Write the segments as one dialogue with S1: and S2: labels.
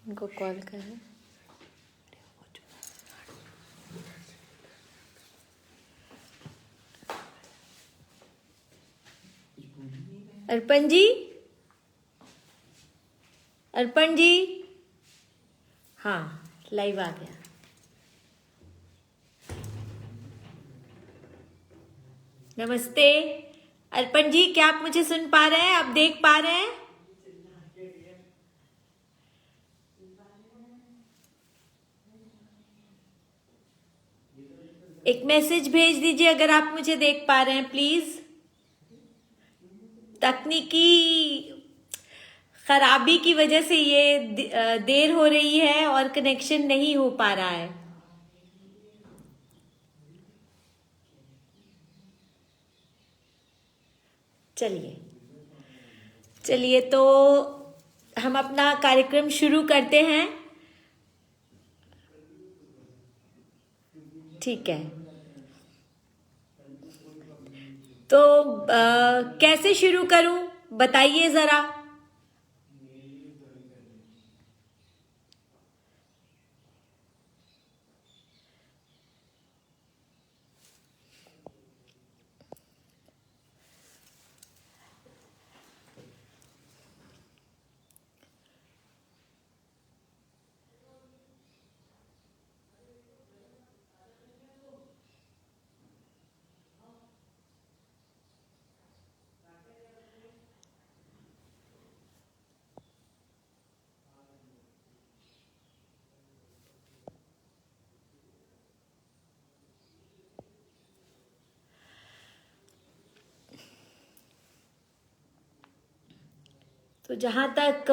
S1: उनको कॉल कर रहे हैं। अर्पण जी, अर्पण जी, हाँ लाइव आ गया। नमस्ते अर्पण जी, क्या आप मुझे सुन पा रहे हैं? आप देख पा रहे हैं? एक मैसेज भेज दीजिए अगर आप मुझे देख पा रहे हैं प्लीज। तकनीकी खराबी की वजह से ये देर हो रही है और कनेक्शन नहीं हो पा रहा है। चलिए तो हम अपना कार्यक्रम शुरू करते हैं। ठीक है, तो कैसे शुरू करूं बताइए जरा। तो जहाँ तक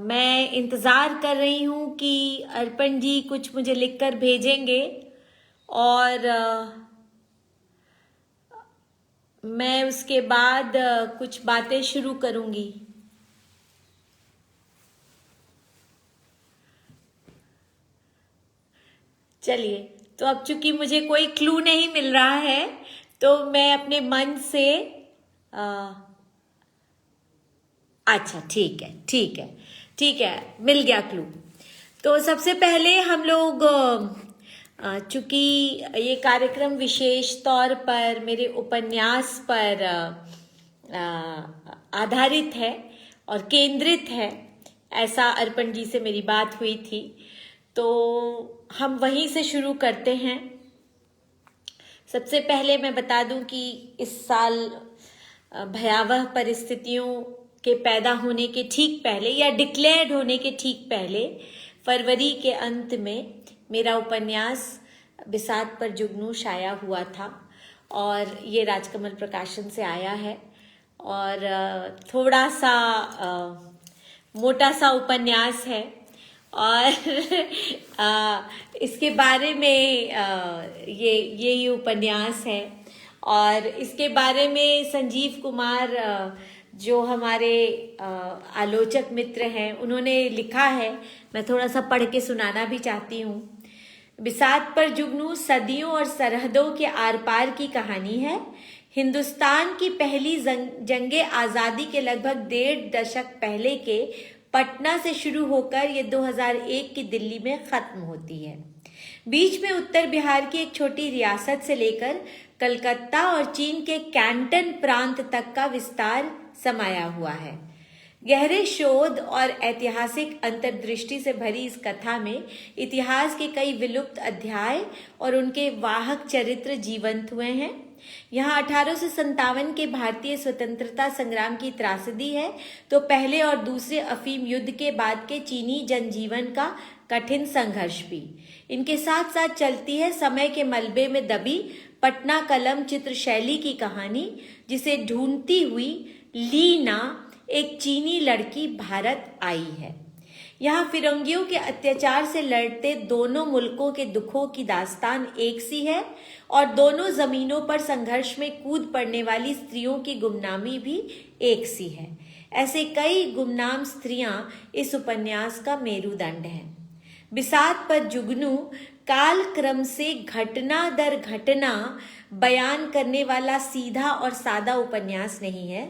S1: मैं इंतज़ार कर रही हूँ कि अर्पण जी कुछ मुझे लिखकर भेजेंगे और मैं उसके बाद कुछ बातें शुरू करूँगी। चलिए, तो अब चूंकि मुझे कोई क्लू नहीं मिल रहा है तो मैं अपने मन से अच्छा ठीक है, मिल गया क्लू। तो सबसे पहले हम लोग चूंकि ये कार्यक्रम विशेष तौर पर मेरे उपन्यास पर आधारित है और केंद्रित है, ऐसा अर्पण जी से मेरी बात हुई थी, तो हम वहीं से शुरू करते हैं। सबसे पहले मैं बता दूं कि इस साल भयावह परिस्थितियों के पैदा होने के ठीक पहले या डिक्लेयर्ड होने के ठीक पहले फरवरी के अंत में मेरा उपन्यास बिसात पर जुगनू शाया हुआ था और ये राजकमल प्रकाशन से आया है और थोड़ा सा मोटा सा उपन्यास है और इसके बारे में ये उपन्यास है और इसके बारे में संजीव कुमार जो हमारे आलोचक मित्र हैं उन्होंने लिखा है। मैं थोड़ा सा पढ़ के सुनाना भी चाहती हूँ। बिसात पर जुगनू सदियों और सरहदों के आर पार की कहानी है। हिंदुस्तान की पहली जंगे आज़ादी के लगभग 1.5 दशक पहले के पटना से शुरू होकर ये 2001 की दिल्ली में खत्म होती है। बीच में उत्तर बिहार की एक छोटी रियासत से लेकर कलकत्ता और चीन के कैंटन प्रांत तक का विस्तार समाया हुआ है। गहरे शोध और ऐतिहासिक अंतर्दृष्टि से भरी इस कथा में इतिहास के कई विलुप्त अध्याय और उनके वाहक चरित्र जीवंत हुए हैं। यहाँ 1857 के भारतीय स्वतंत्रता संग्राम की त्रासदी है तो पहले और दूसरे अफीम युद्ध के बाद के चीनी जनजीवन का कठिन संघर्ष भी। इनके साथ साथ चलती है समय के मलबे में दबी पटना कलम चित्र शैली की कहानी, जिसे ढूंढती हुई लीना एक चीनी लड़की भारत आई है। यहाँ फिरंगियों के अत्याचार से लड़ते दोनों मुल्कों के दुखों की दास्तान एक सी है और दोनों जमीनों पर संघर्ष में कूद पड़ने वाली स्त्रियों की गुमनामी भी एक सी है। ऐसे कई गुमनाम स्त्रियां इस उपन्यास का मेरुदंड हैं। बिसात पर जुगनू काल क्रम से घटना दर घटना बयान करने वाला सीधा और सादा उपन्यास नहीं है।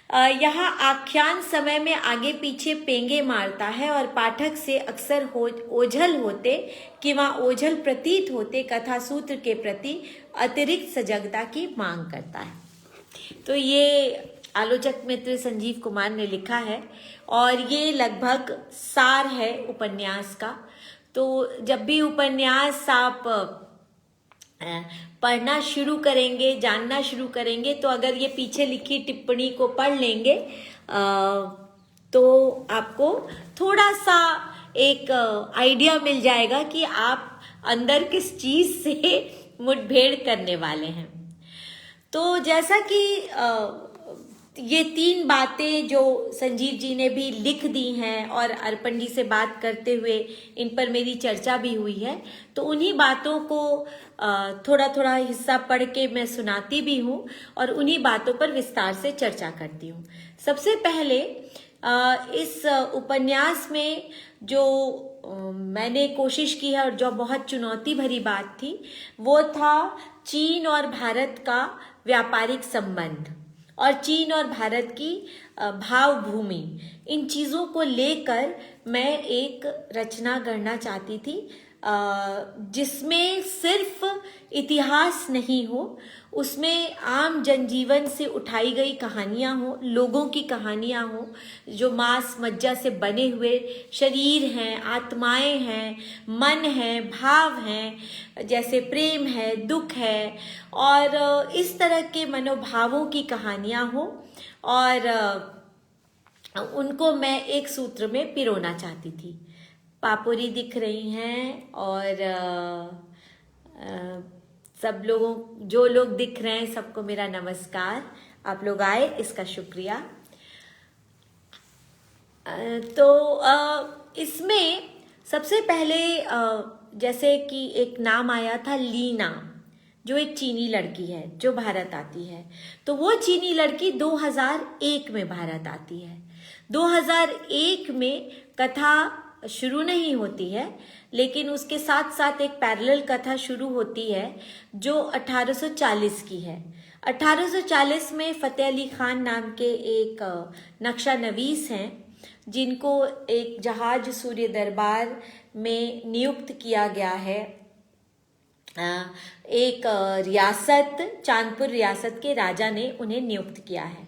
S1: यहाँ आख्यान समय में आगे पीछे पेंगे मारता है और पाठक से अक्सर ओझल होते कि वहाँ ओझल प्रतीत होते कथा सूत्र के प्रति अतिरिक्त सजगता की मांग करता है। तो ये आलोचक मित्र संजीव कुमार ने लिखा है और ये लगभग सार है उपन्यास का। तो जब भी उपन्यास आप पढ़ना शुरू करेंगे, जानना शुरू करेंगे, तो अगर ये पीछे लिखी टिप्पणी को पढ़ लेंगे तो आपको थोड़ा सा एक आइडिया मिल जाएगा कि आप अंदर किस चीज से मुठभेड़ करने वाले हैं। तो जैसा कि ये 3 बातें जो संजीव जी ने भी लिख दी हैं और अर्पण जी से बात करते हुए इन पर मेरी चर्चा भी हुई है, तो उन्हीं बातों को थोड़ा थोड़ा हिस्सा पढ़ के मैं सुनाती भी हूँ और उन्हीं बातों पर विस्तार से चर्चा करती हूँ। सबसे पहले इस उपन्यास में जो मैंने कोशिश की है और जो बहुत चुनौती भरी बात थी, वो था चीन और भारत का व्यापारिक संबंध और चीन और भारत की भावभूमि। इन चीज़ों को लेकर मैं एक रचना गढ़ना चाहती थी जिसमें सिर्फ इतिहास नहीं हो, उसमें आम जनजीवन से उठाई गई कहानियाँ हो, लोगों की कहानियाँ हो जो मांस मज्जा से बने हुए शरीर हैं, आत्माएं हैं, मन है, भाव हैं, जैसे प्रेम है, दुख है, और इस तरह के मनोभावों की कहानियाँ हो और उनको मैं एक सूत्र में पिरोना चाहती थी। पापोरी दिख रही हैं और सब लोगों, जो लोग दिख रहे हैं सबको मेरा नमस्कार। आप लोग आए इसका शुक्रिया। तो इसमें सबसे पहले जैसे कि एक नाम आया था लीना, जो एक चीनी लड़की है जो भारत आती है। तो वो चीनी लड़की 2001 में भारत आती है। 2001 में कथा शुरू नहीं होती है, लेकिन उसके साथ साथ एक पैरेलल कथा शुरू होती है जो 1840 की है। 1840 में फतेह अली खान नाम के एक नक्शा नवीस हैं जिनको एक जहाज सूर्य दरबार में नियुक्त किया गया है। एक रियासत, चांदपुर रियासत के राजा ने उन्हें नियुक्त किया है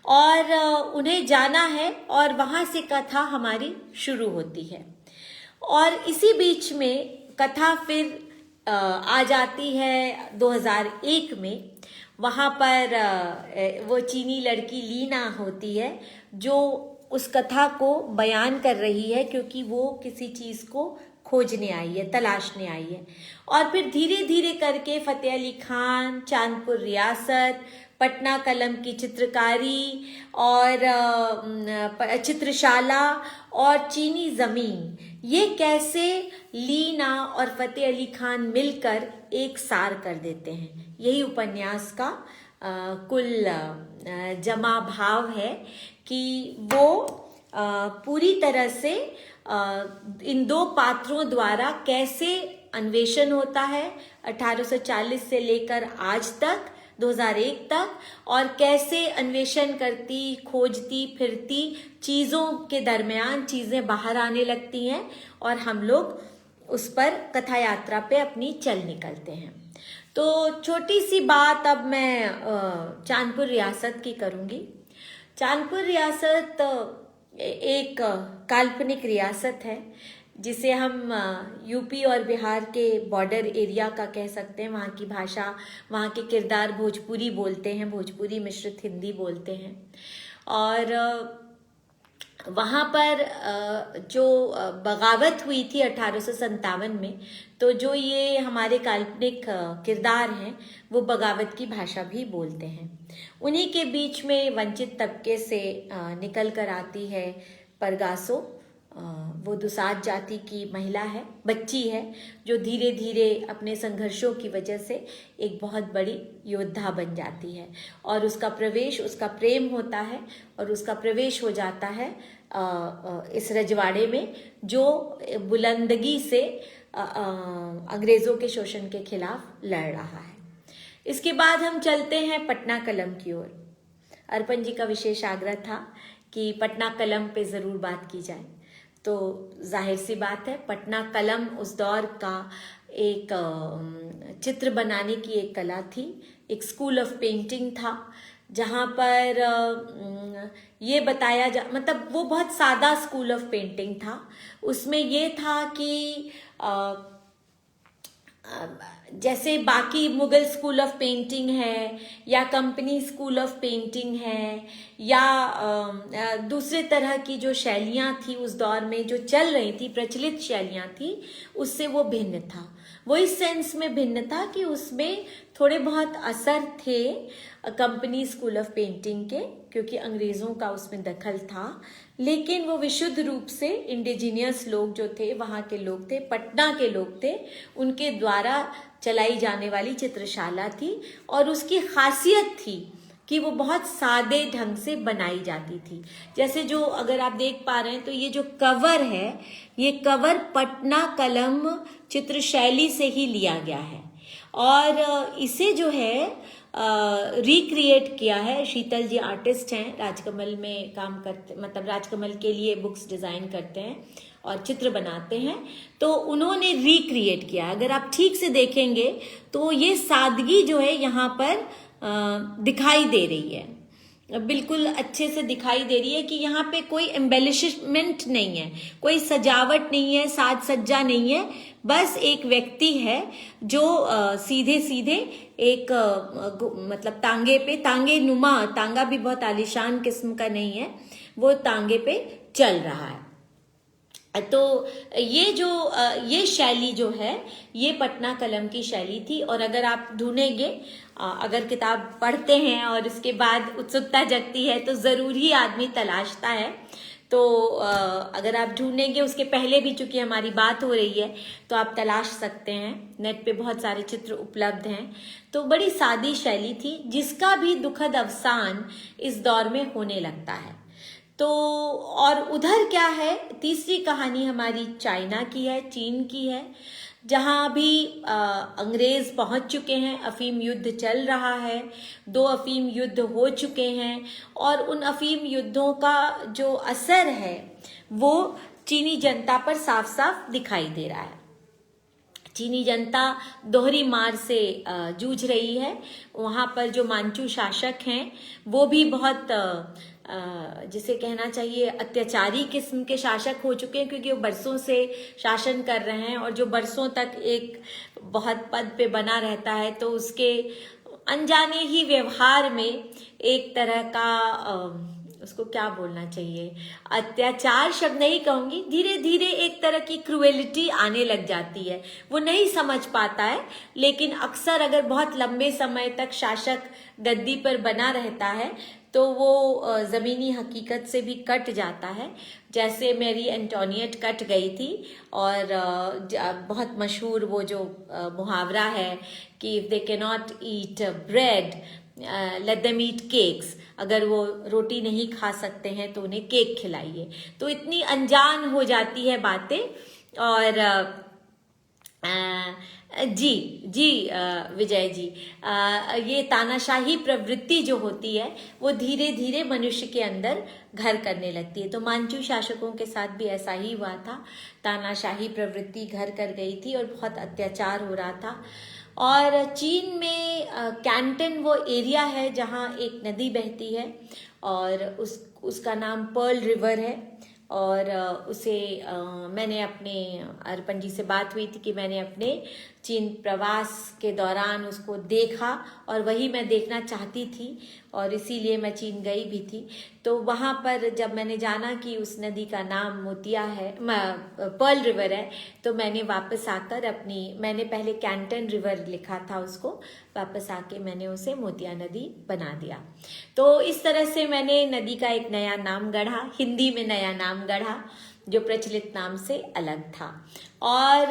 S1: और उन्हें जाना है और वहाँ से कथा हमारी शुरू होती है। और इसी बीच में कथा फिर आ जाती है 2001 में। वहाँ पर वो चीनी लड़की लीना होती है जो उस कथा को बयान कर रही है क्योंकि वो किसी चीज़ को खोजने आई है, तलाशने आई है। और फिर धीरे धीरे करके फतेह अली खान, चांदपुर रियासत, पटना कलम की चित्रकारी और चित्रशाला और चीनी ज़मीन, ये कैसे लीना और फतेह अली खान मिलकर एक सार कर देते हैं। यही उपन्यास का कुल जमा भाव है कि वो पूरी तरह से इन 2 पात्रों द्वारा कैसे अन्वेषण होता है 1840 से लेकर आज तक 2001 तक, और कैसे अन्वेषण करती, खोजती फिरती चीज़ों के दरमियान चीज़ें बाहर आने लगती हैं और हम लोग उस पर कथा यात्रा पे अपनी चल निकलते हैं। तो छोटी सी बात अब मैं चांदपुर रियासत की करूँगी। चांदपुर रियासत एक काल्पनिक रियासत है जिसे हम यूपी और बिहार के बॉर्डर एरिया का कह सकते हैं। वहाँ की भाषा, वहाँ के किरदार भोजपुरी बोलते हैं, भोजपुरी मिश्रित हिंदी बोलते हैं। और वहाँ पर जो बगावत हुई थी 1857 में, तो जो ये हमारे काल्पनिक किरदार हैं वो बगावत की भाषा भी बोलते हैं। उन्हीं के बीच में वंचित तबके से निकल कर आती है परगासो। वो दुसाध जाति की महिला है, बच्ची है, जो धीरे धीरे अपने संघर्षों की वजह से एक बहुत बड़ी योद्धा बन जाती है और उसका प्रवेश, उसका प्रेम होता है और उसका प्रवेश हो जाता है इस रजवाड़े में जो बुलंदगी से अंग्रेज़ों के शोषण के खिलाफ लड़ रहा है। इसके बाद हम चलते हैं पटना कलम की ओर। अर्पण जी का विशेष आग्रह था कि पटना कलम पे ज़रूर बात की जाए। तो जाहिर सी बात है, पटना कलम उस दौर का एक चित्र बनाने की एक कला थी, एक स्कूल ऑफ पेंटिंग था, जहाँ पर ये बताया मतलब वो बहुत सादा स्कूल ऑफ पेंटिंग था। उसमें ये था कि जैसे बाकी मुगल स्कूल ऑफ पेंटिंग है या कंपनी स्कूल ऑफ पेंटिंग है या दूसरे तरह की जो शैलियाँ थी उस दौर में जो चल रही थी, प्रचलित शैलियाँ थी, उससे वो भिन्न था। वो इस सेंस में भिन्न था कि उसमें थोड़े बहुत असर थे कंपनी स्कूल ऑफ पेंटिंग के, क्योंकि अंग्रेज़ों का उसमें दखल था, लेकिन वो विशुद्ध रूप से इंडिजिनियस लोग जो थे, वहाँ के लोग थे, पटना के लोग थे, उनके द्वारा चलाई जाने वाली चित्रशाला थी। और उसकी खासियत थी कि वो बहुत सादे ढंग से बनाई जाती थी। जैसे जो अगर आप देख पा रहे हैं तो ये जो कवर है, ये कवर पटना कलम चित्र शैली से ही लिया गया है और इसे जो है रिक्रिएट किया है। शीतल जी आर्टिस्ट हैं, राजकमल में काम करते, मतलब राजकमल के लिए बुक्स डिज़ाइन करते हैं और चित्र बनाते हैं, तो उन्होंने रिक्रिएट किया। अगर आप ठीक से देखेंगे तो ये सादगी जो है यहाँ पर दिखाई दे रही है, बिल्कुल अच्छे से दिखाई दे रही है कि यहाँ पे कोई एम्बेलिशमेंट नहीं है, कोई सजावट नहीं है, साज सज्जा नहीं है, बस एक व्यक्ति है जो सीधे सीधे एक मतलब तांगे पे, तांगे नुमा, तांगा भी बहुत आलीशान किस्म का नहीं है, वो तांगे पे चल रहा है। तो ये शैली जो है ये पटना कलम की शैली थी। और अगर आप ढूंढेंगे, अगर किताब पढ़ते हैं और उसके बाद उत्सुकता जगती है तो ज़रूर ही आदमी तलाशता है। तो अगर आप ढूंढेंगे, उसके पहले भी चूंकि हमारी बात हो रही है तो आप तलाश सकते हैं, नेट पे बहुत सारे चित्र उपलब्ध हैं। तो बड़ी सादी शैली थी जिसका भी दुखद अवसान इस दौर में होने लगता है। तो और उधर क्या है, तीसरी कहानी हमारी चाइना की है, चीन की है, जहाँ भी अंग्रेज पहुँच चुके हैं, अफीम युद्ध चल रहा है, 2 अफीम युद्ध हो चुके हैं और उन अफीम युद्धों का जो असर है वो चीनी जनता पर साफ साफ दिखाई दे रहा है। चीनी जनता दोहरी मार से जूझ रही है। वहाँ पर जो मांचू शासक हैं वो भी बहुत जिसे कहना चाहिए अत्याचारी किस्म के शासक हो चुके हैं, क्योंकि वो बरसों से शासन कर रहे हैं और जो बरसों तक एक बहुत पद पे बना रहता है तो उसके अनजाने ही व्यवहार में एक तरह का उसको क्या बोलना चाहिए, अत्याचार शब्द नहीं कहूंगी, धीरे धीरे एक तरह की क्रूएलिटी आने लग जाती है। वो नहीं समझ पाता है, लेकिन अक्सर अगर बहुत लंबे समय तक शासक गद्दी पर बना रहता है तो वो ज़मीनी हकीकत से भी कट जाता है। जैसे मैरी एंटोनियट कट गई थी और बहुत मशहूर वो जो मुहावरा है कि if they can not eat bread let them eat cakes, अगर वो रोटी नहीं खा सकते हैं तो उन्हें केक खिलाइए। तो इतनी अनजान हो जाती है बातें। और विजय जी, ये तानाशाही प्रवृत्ति जो होती है वो धीरे धीरे मनुष्य के अंदर घर करने लगती है। तो मांचू शासकों के साथ भी ऐसा ही हुआ था, तानाशाही प्रवृत्ति घर कर गई थी और बहुत अत्याचार हो रहा था। और चीन में कैंटन वो एरिया है जहाँ एक नदी बहती है और उसका नाम पर्ल रिवर है। और उसे मैंने अपने अर्पण जी से बात हुई थी कि मैंने अपने चीन प्रवास के दौरान उसको देखा और वही मैं देखना चाहती थी और इसीलिए मैं चीन गई भी थी। तो वहाँ पर जब मैंने जाना कि उस नदी का नाम मोतिया है, पर्ल रिवर है, तो मैंने वापस आकर मैंने पहले कैंटन रिवर लिखा था उसको, वापस आके मैंने उसे मोतिया नदी बना दिया। तो इस तरह से मैंने नदी का एक नया नाम गढ़ा, हिंदी में नया नाम गढ़ा जो प्रचलित नाम से अलग था। और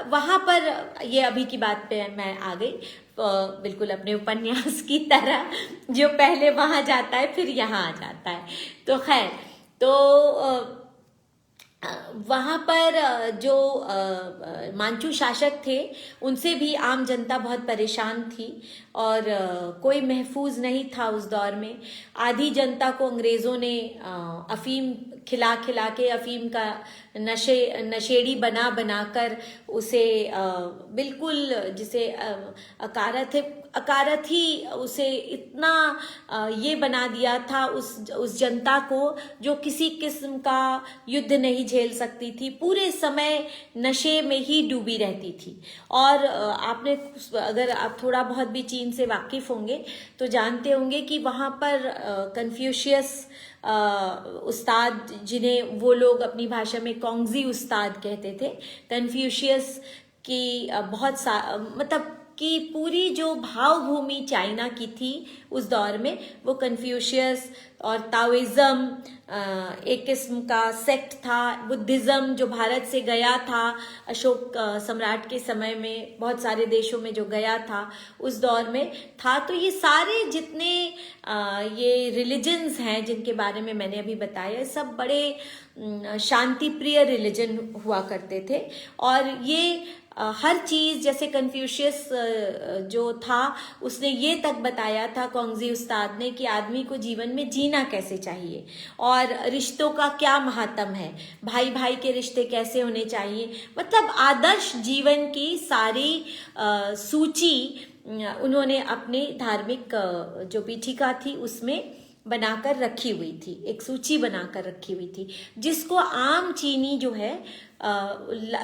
S1: वहाँ पर ये अभी की बात पे मैं आ गई, बिल्कुल अपने उपन्यास की तरह, जो पहले वहाँ जाता है फिर यहाँ आ जाता है। तो खैर, तो वहाँ पर जो मांचू शासक थे उनसे भी आम जनता बहुत परेशान थी और कोई महफूज नहीं था उस दौर में। आधी जनता को अंग्रेज़ों ने अफीम खिला खिला के, अफीम का नशेड़ी बना बना कर उसे बिल्कुल, जिसे अकारथ ही उसे इतना ये बना दिया था उस जनता को जो किसी किस्म का युद्ध नहीं झेल सकती थी, पूरे समय नशे में ही डूबी रहती थी। और आपने, अगर आप थोड़ा बहुत भी चीन से वाकिफ होंगे तो जानते होंगे कि वहाँ पर कन्फ्यूशियस उस्ताद, जिन्हें वो लोग अपनी भाषा में कॉन्गजी उस्ताद कहते थे, कन्फ्यूशियस की मतलब कि पूरी जो भावभूमि चाइना की थी उस दौर में, वो कन्फ्यूशियस और ताओइज्म एक किस्म का सेक्ट था। बुद्धिज़्म जो भारत से गया था अशोक सम्राट के समय में, बहुत सारे देशों में जो गया था उस दौर में था। तो ये सारे जितने ये रिलीजन्स हैं जिनके बारे में मैंने अभी बताया, सब बड़े शांति प्रिय रिलीजन हुआ करते थे। और ये हर चीज़, जैसे कन्फ्यूशियस जो था उसने ये तक बताया था, कॉन्गजी उस्ताद ने, कि आदमी को जीवन में जीना कैसे चाहिए और रिश्तों का क्या महत्व है, भाई भाई के रिश्ते कैसे होने चाहिए, मतलब आदर्श जीवन की सारी सूची उन्होंने अपनी धार्मिक जो पीठिका थी उसमें बनाकर रखी हुई थी, एक सूची बनाकर रखी हुई थी, जिसको आम चीनी जो है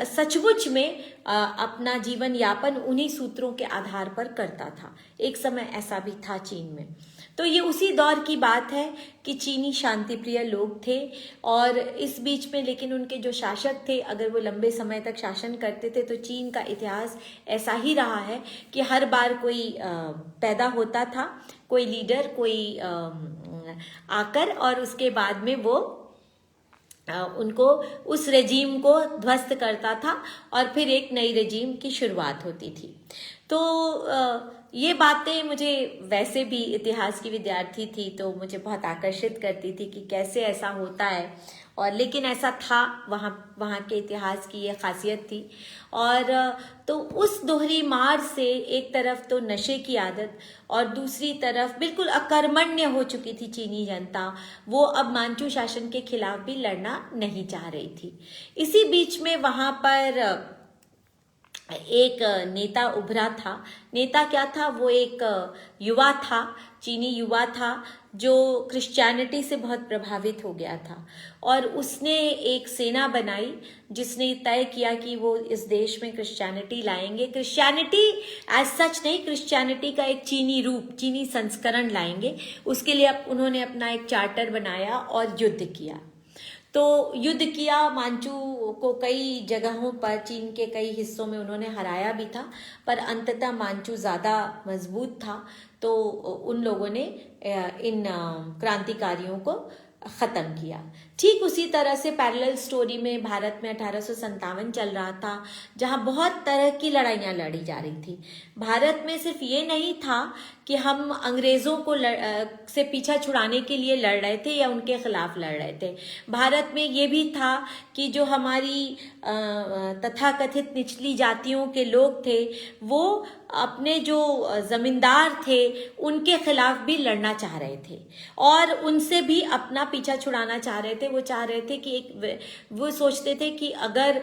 S1: सचमुच में अपना जीवन यापन उन्हीं सूत्रों के आधार पर करता था। एक समय ऐसा भी था चीन में। तो ये उसी दौर की बात है कि चीनी शांतिप्रिय लोग थे। और इस बीच में लेकिन उनके जो शासक थे, अगर वो लंबे समय तक शासन करते थे, तो चीन का इतिहास ऐसा ही रहा है कि हर बार कोई पैदा होता था, कोई लीडर, कोई आकर, और उसके बाद में वो उनको, उस रेजीम को ध्वस्त करता था और फिर एक नई रेजीम की शुरुआत होती थी। तो ये बातें मुझे, वैसे भी इतिहास की विद्यार्थी थी तो मुझे बहुत आकर्षित करती थी कि कैसे ऐसा होता है। और लेकिन ऐसा था, वहाँ के इतिहास की ये खासियत थी। और तो उस दोहरी मार से एक तरफ तो नशे की आदत और दूसरी तरफ बिल्कुल अकर्मण्य हो चुकी थी चीनी जनता, वो अब मांचू शासन के खिलाफ भी लड़ना नहीं चाह रही थी। इसी बीच में वहाँ पर एक नेता उभरा था। नेता क्या था? वो एक युवा था, चीनी युवा था, जो क्रिश्चियनिटी से बहुत प्रभावित हो गया था। और उसने एक सेना बनाई जिसने तय किया कि वो इस देश में क्रिश्चियनिटी लाएंगे। क्रिश्चियनिटी एज सच नहीं, क्रिश्चियनिटी का एक चीनी रूप, चीनी संस्करण लाएंगे। उसके लिए उन्होंने अपना एक चार्टर बनाया और युद्ध किया। तो युद्ध किया, मांचू को कई जगहों पर चीन के कई हिस्सों में उन्होंने हराया भी था, पर अंततः मांचू ज़्यादा मजबूत था। तो उन लोगों ने इन क्रांतिकारियों को ख़त्म किया। ठीक उसी तरह से पैरेलल स्टोरी में भारत में 1857 चल रहा था, जहां बहुत तरह की लड़ाइयाँ लड़ी जा रही थी। भारत में सिर्फ ये नहीं था कि हम अंग्रेज़ों को से पीछा छुड़ाने के लिए लड़ रहे थे या उनके खिलाफ लड़ रहे थे। भारत में ये भी था कि जो हमारी तथाकथित निचली जातियों के लोग थे, वो अपने जो जमींदार थे उनके खिलाफ भी लड़ना चाह रहे थे और उनसे भी अपना पीछा छुड़ाना चाह रहे थे। वो चाह रहे थे कि वो सोचते थे कि अगर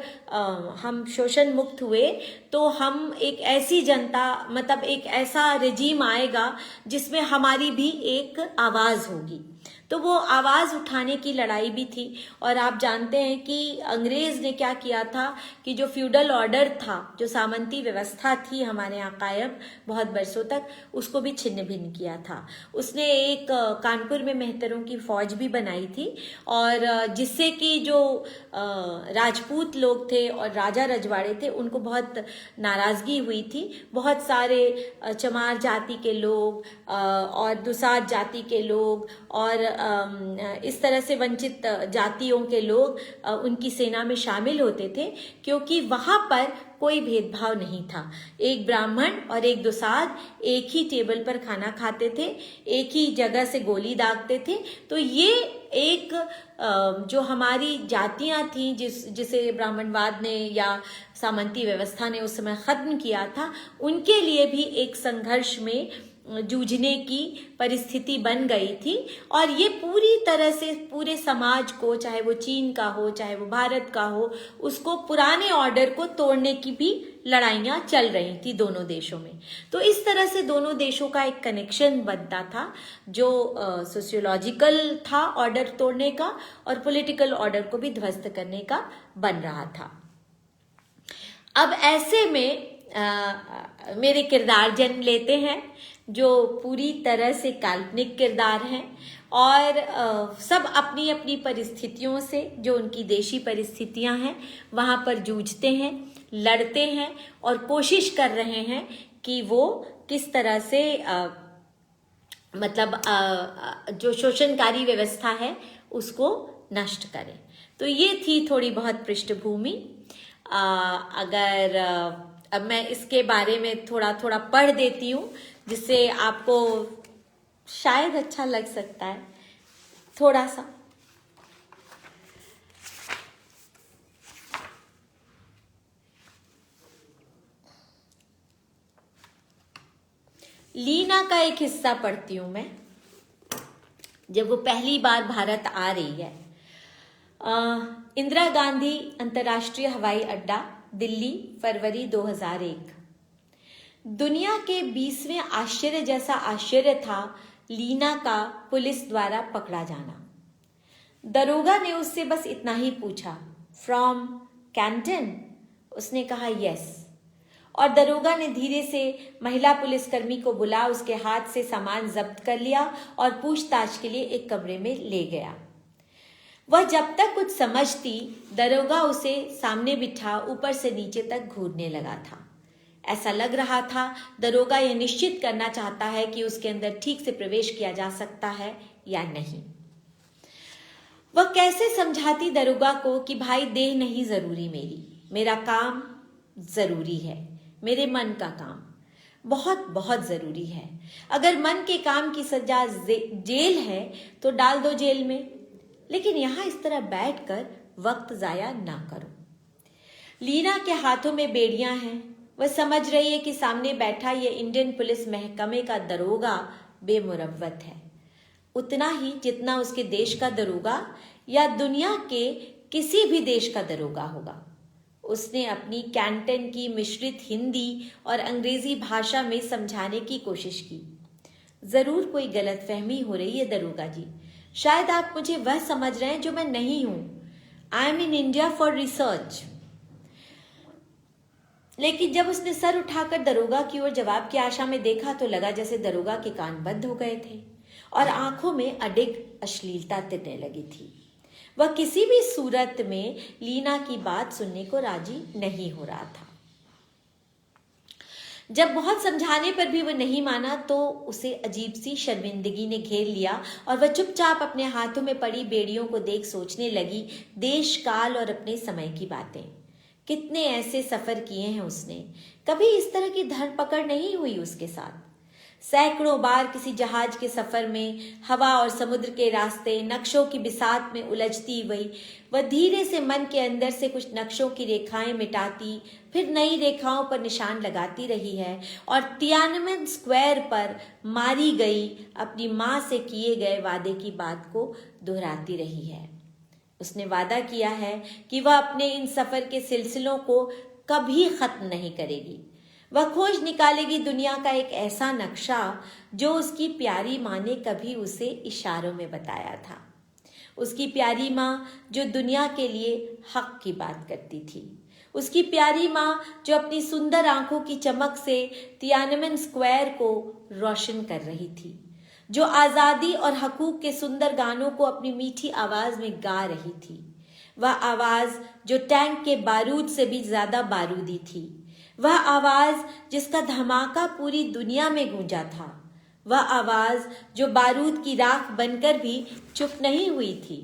S1: हम शोषण मुक्त हुए तो हम एक ऐसी जनता, मतलब एक ऐसा रेजीम आएगा जिसमें हमारी भी एक आवाज़ होगी। तो वो आवाज़ उठाने की लड़ाई भी थी। और आप जानते हैं कि अंग्रेज़ ने क्या किया था कि जो फ्यूडल ऑर्डर था, जो सामंती व्यवस्था थी हमारे यहाँ कायम बहुत बरसों तक, उसको भी छिन्न भिन्न किया था। उसने एक कानपुर में मेहतरों की फौज भी बनाई थी, और जिससे कि जो राजपूत लोग थे और राजा रजवाड़े थे उनको बहुत नाराज़गी हुई थी। बहुत सारे चमार जाति के लोग और दुसाद जाति के लोग और और इस तरह से वंचित जातियों के लोग उनकी सेना में शामिल होते थे, क्योंकि वहाँ पर कोई भेदभाव नहीं था। एक ब्राह्मण और एक दुसाध एक ही टेबल पर खाना खाते थे, एक ही जगह से गोली दागते थे। तो ये एक जो हमारी जातियां थीं, जिसे ब्राह्मणवाद ने या सामंती व्यवस्था ने उस समय खत्म किया था, उनके लिए भी एक संघर्ष में जूझने की परिस्थिति बन गई थी। और ये पूरी तरह से पूरे समाज को, चाहे वो चीन का हो चाहे वो भारत का हो, उसको पुराने ऑर्डर को तोड़ने की भी लड़ाइयां चल रही थी दोनों देशों में। तो इस तरह से दोनों देशों का एक कनेक्शन बनता था, जो सोशियोलॉजिकल था ऑर्डर तोड़ने का, और पॉलिटिकल ऑर्डर को भी ध्वस्त करने का बन रहा था। अब ऐसे में मेरे किरदार जन्म लेते हैं, जो पूरी तरह से काल्पनिक किरदार हैं, और सब अपनी अपनी परिस्थितियों से, जो उनकी देशी परिस्थितियां हैं, वहाँ पर जूझते हैं, लड़ते हैं और कोशिश कर रहे हैं कि वो किस तरह से जो शोषणकारी व्यवस्था है उसको नष्ट करें। तो ये थी थोड़ी बहुत पृष्ठभूमि। अगर अब मैं इसके बारे में थोड़ा थोड़ा पढ़ देती हूँ, जिससे आपको शायद अच्छा लग सकता है थोड़ा सा। लीना का एक हिस्सा पढ़ती हूं मैं। जब वो पहली बार भारत आ रही है, इंदिरा गांधी अंतर्राष्ट्रीय हवाई अड्डा, दिल्ली, फरवरी 2001। दुनिया के 20वें आश्चर्य जैसा आश्चर्य था लीना का पुलिस द्वारा पकड़ा जाना। दरोगा ने उससे बस इतना ही पूछा, फ्रॉम कैंटन? उसने कहा यस, और दरोगा ने धीरे से महिला पुलिसकर्मी को बुला उसके हाथ से सामान जब्त कर लिया और पूछताछ के लिए एक कमरे में ले गया। वह जब तक कुछ समझती, दरोगा उसे सामने बिठा ऊपर से नीचे तक घूरने लगा था। ऐसा लग रहा था दरोगा यह निश्चित करना चाहता है कि उसके अंदर ठीक से प्रवेश किया जा सकता है या नहीं। वह कैसे समझाती दरोगा को कि भाई, देह नहीं जरूरी मेरा काम जरूरी है, मेरे मन का काम बहुत बहुत जरूरी है। अगर मन के काम की सजा जेल है तो डाल दो जेल में, लेकिन यहां इस तरह बैठकर वक्त जाया ना करो। लीना के हाथों में बेड़ियां हैं। वह समझ रही है कि सामने बैठा ये इंडियन पुलिस महकमे का दरोगा बेमुरव्वत है, उतना ही जितना उसके देश का दरोगा या दुनिया के किसी भी देश का दरोगा होगा। उसने अपनी कैंटन की मिश्रित हिंदी और अंग्रेजी भाषा में समझाने की कोशिश की। जरूर कोई गलतफहमी हो रही है दरोगा जी, शायद आप मुझे वह समझ रहे हैं जो मैं नहीं हूं। I am in India for research. लेकिन जब उसने सर उठाकर दरोगा की ओर जवाब की आशा में देखा तो लगा जैसे दरोगा के कान बंद हो गए थे और आंखों में अडिग अश्लीलता तिरने लगी थी। वह किसी भी सूरत में लीना की बात सुनने को राजी नहीं हो रहा था। जब बहुत समझाने पर भी वह नहीं माना तो उसे अजीब सी शर्मिंदगी ने घेर लिया और वह चुपचाप अपने हाथों में पड़ी बेड़ियों को देख सोचने लगी, देश काल और अपने समय की बातें। कितने ऐसे सफर किए हैं उसने, कभी इस तरह की धरपकड़ नहीं हुई उसके साथ। सैकड़ों बार किसी जहाज के सफर में हवा और समुद्र के रास्ते नक्शों की बिसात में उलझती हुई वह धीरे से मन के अंदर से कुछ नक्शों की रेखाएं मिटाती, फिर नई रेखाओं पर निशान लगाती रही है और तियानमेन स्क्वायर पर मारी गई अपनी माँ से किए गए वादे की बात को दोहराती रही है। उसने वादा किया है कि वह अपने इन सफर के सिलसिलों को कभी खत्म नहीं करेगी। वह खोज निकालेगी दुनिया का एक ऐसा नक्शा जो उसकी प्यारी माँ ने कभी उसे इशारों में बताया था। उसकी प्यारी माँ जो दुनिया के लिए हक की बात करती थी। उसकी प्यारी माँ जो अपनी सुंदर आंखों की चमक से तियानमेन स्क्वायर को रोशन कर रही थी, जो आज़ादी और हकूक के सुंदर गानों को अपनी मीठी आवाज में गा रही थी। वह आवाज जो टैंक के बारूद से भी ज्यादा बारूदी थी। वह आवाज जिसका धमाका पूरी दुनिया में गूंजा था। वह आवाज जो बारूद की राख बनकर भी चुप नहीं हुई थी।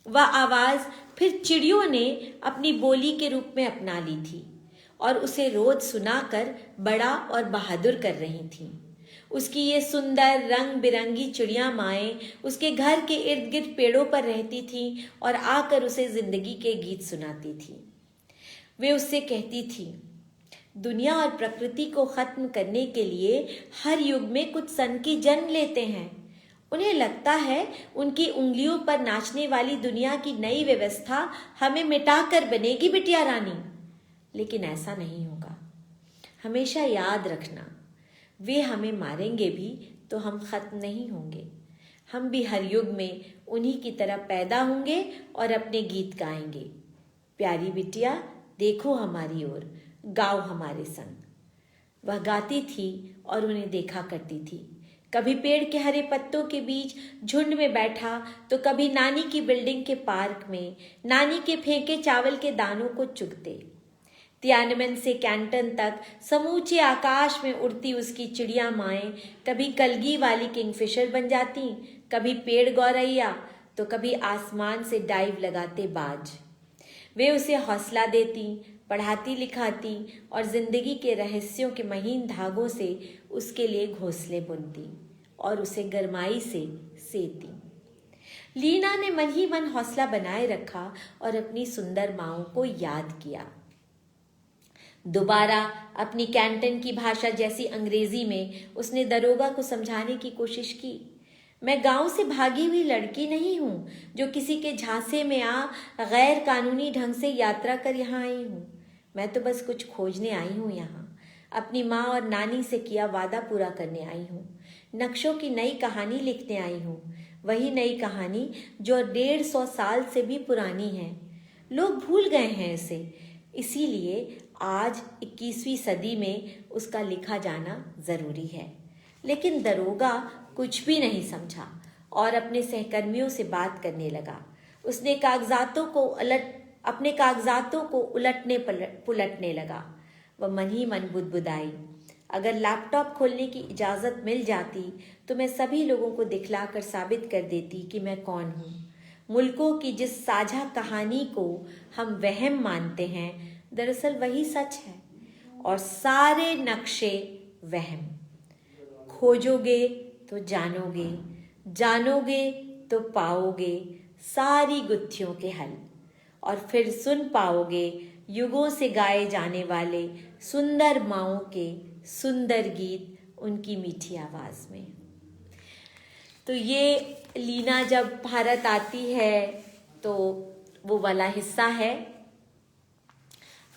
S1: वह आवाज फिर चिड़ियों ने अपनी बोली के रूप में अपना ली थी और उसे रोज सुनाकर बड़ा और बहादुर कर रही थीं। उसकी ये सुंदर रंग बिरंगी चिड़िया माएँ उसके घर के इर्द गिर्द पेड़ों पर रहती थीं और आकर उसे जिंदगी के गीत सुनाती थीं। वे उससे कहती थीं, दुनिया और प्रकृति को खत्म करने के लिए हर युग में कुछ सन की जन्म लेते हैं। उन्हें लगता है उनकी उंगलियों पर नाचने वाली दुनिया की नई व्यवस्था हमें मिटाकर बनेगी बिटिया रानी, लेकिन ऐसा नहीं होगा। हमेशा याद रखना, वे हमें मारेंगे भी तो हम खत्म नहीं होंगे। हम भी हर युग में उन्हीं की तरह पैदा होंगे और अपने गीत गाएंगे। प्यारी बिटिया, देखो हमारी ओर, गाओ हमारे संग। वह गाती थी और उन्हें देखा करती थी। कभी पेड़ के हरे पत्तों के बीच झुंड में बैठा तो कभी नानी की बिल्डिंग के पार्क में नानी के फेंके चावल के दानों को चुगते। तियानमेन से कैंटन तक समूचे आकाश में उड़ती उसकी चिड़िया माएँ कभी कलगी वाली किंगफिशर बन जाती, कभी पेड़ गौरैया तो कभी आसमान से डाइव लगाते बाज। वे उसे हौसला देती, पढ़ाती लिखाती और जिंदगी के रहस्यों के महीन धागों से उसके लिए घोंसले बुनती और उसे गरमाई से सेती। लीना ने मन ही मन हौसला बनाए रखा और अपनी सुंदर माँओं को याद किया। दोबारा अपनी कैंटन की भाषा जैसी अंग्रेजी में उसने दरोगा को समझाने की कोशिश की। मैं गांव से भागी हुई लड़की नहीं हूँ जो किसी के झांसे में आ गैर कानूनी ढंग से यात्रा कर यहाँ आई हूँ। मैं तो बस कुछ खोजने आई हूँ यहाँ, अपनी माँ और नानी से किया वादा पूरा करने आई हूँ। नक्शों की नई कहानी लिखने आई हूँ, वही नई कहानी जो 150 साल से भी पुरानी है। लोग भूल गए हैं इसे, इसीलिए आज 21वीं सदी में उसका लिखा जाना जरूरी है। लेकिन दरोगा कुछ भी नहीं समझा और अपने सहकर्मियों से बात करने लगा। उसने अपने कागजातों को उलटने पुलटने लगा। वह मन ही मन बुदबुदाई, अगर लैपटॉप खोलने की इजाज़त मिल जाती तो मैं सभी लोगों को दिखलाकर साबित कर देती कि मैं कौन हूँ। मुल्कों की जिस साझा कहानी को हम वहम मानते हैं, दरअसल वही सच है और सारे नक्शे वहम। खोजोगे तो जानोगे, जानोगे तो पाओगे सारी गुत्थियों के हल, और फिर सुन पाओगे युगों से गाए जाने वाले सुंदर माँओं के सुंदर गीत उनकी मीठी आवाज़ में। तो ये लीना जब भारत आती है तो वो वाला हिस्सा है।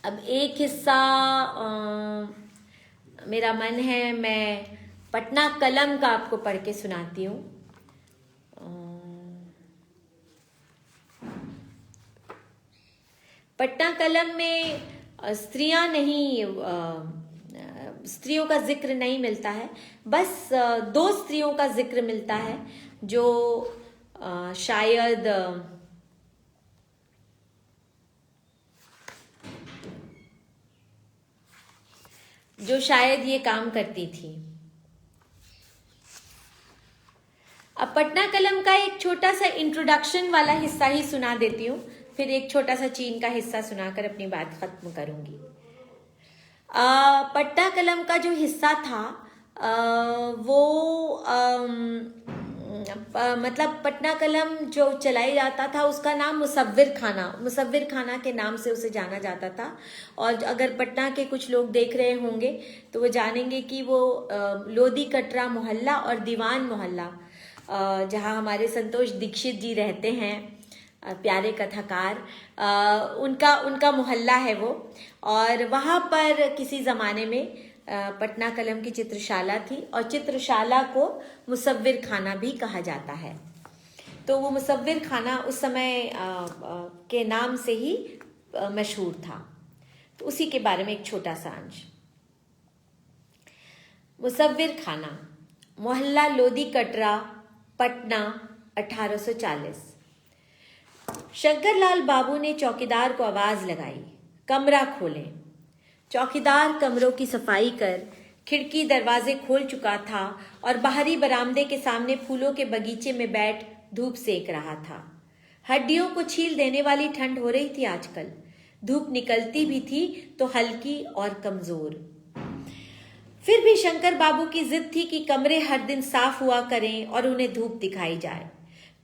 S1: अब एक हिस्सा मेरा मन है मैं पटना कलम का आपको पढ़ के सुनाती हूँ। पटना कलम में स्त्रियां नहीं, स्त्रियों का जिक्र नहीं मिलता है, बस 2 स्त्रियों का जिक्र मिलता है जो शायद ये काम करती थी। अब पटना कलम का एक छोटा सा इंट्रोडक्शन वाला हिस्सा ही सुना देती हूँ, फिर एक छोटा सा चीन का हिस्सा सुनाकर अपनी बात खत्म करूंगी। पटना कलम का जो हिस्सा था वो मतलब पटना कलम जो चलाई जाता था उसका नाम मुसव्विर खाना के नाम से उसे जाना जाता था। और अगर पटना के कुछ लोग देख रहे होंगे तो वो जानेंगे कि वो लोधी कटरा मोहल्ला और दीवान मोहल्ला, जहाँ हमारे संतोष दीक्षित जी रहते हैं, प्यारे कथाकार, उनका मोहल्ला है वो। और वहाँ पर किसी ज़माने में पटना कलम की चित्रशाला थी और चित्रशाला को मुसव्विर खाना भी कहा जाता है। तो वो मुसव्विर खाना उस समय के नाम से ही मशहूर था। तो उसी के बारे में एक छोटा सा अंश। मुसव्विर खाना, मोहल्ला लोधी कटरा, पटना, 1840। शंकरलाल बाबू ने चौकीदार को आवाज लगाई, कमरा खोलें। चौकीदार कमरों की सफाई कर खिड़की दरवाजे खोल चुका था और बाहरी बरामदे के सामने फूलों के बगीचे में बैठ धूप सेक रहा था। हड्डियों को छील देने वाली ठंड हो रही थी आजकल। धूप निकलती भी थी तो हल्की और कमजोर। फिर भी शंकर बाबू की जिद थी कि कमरे हर दिन साफ हुआ करें और उन्हें धूप दिखाई जाए।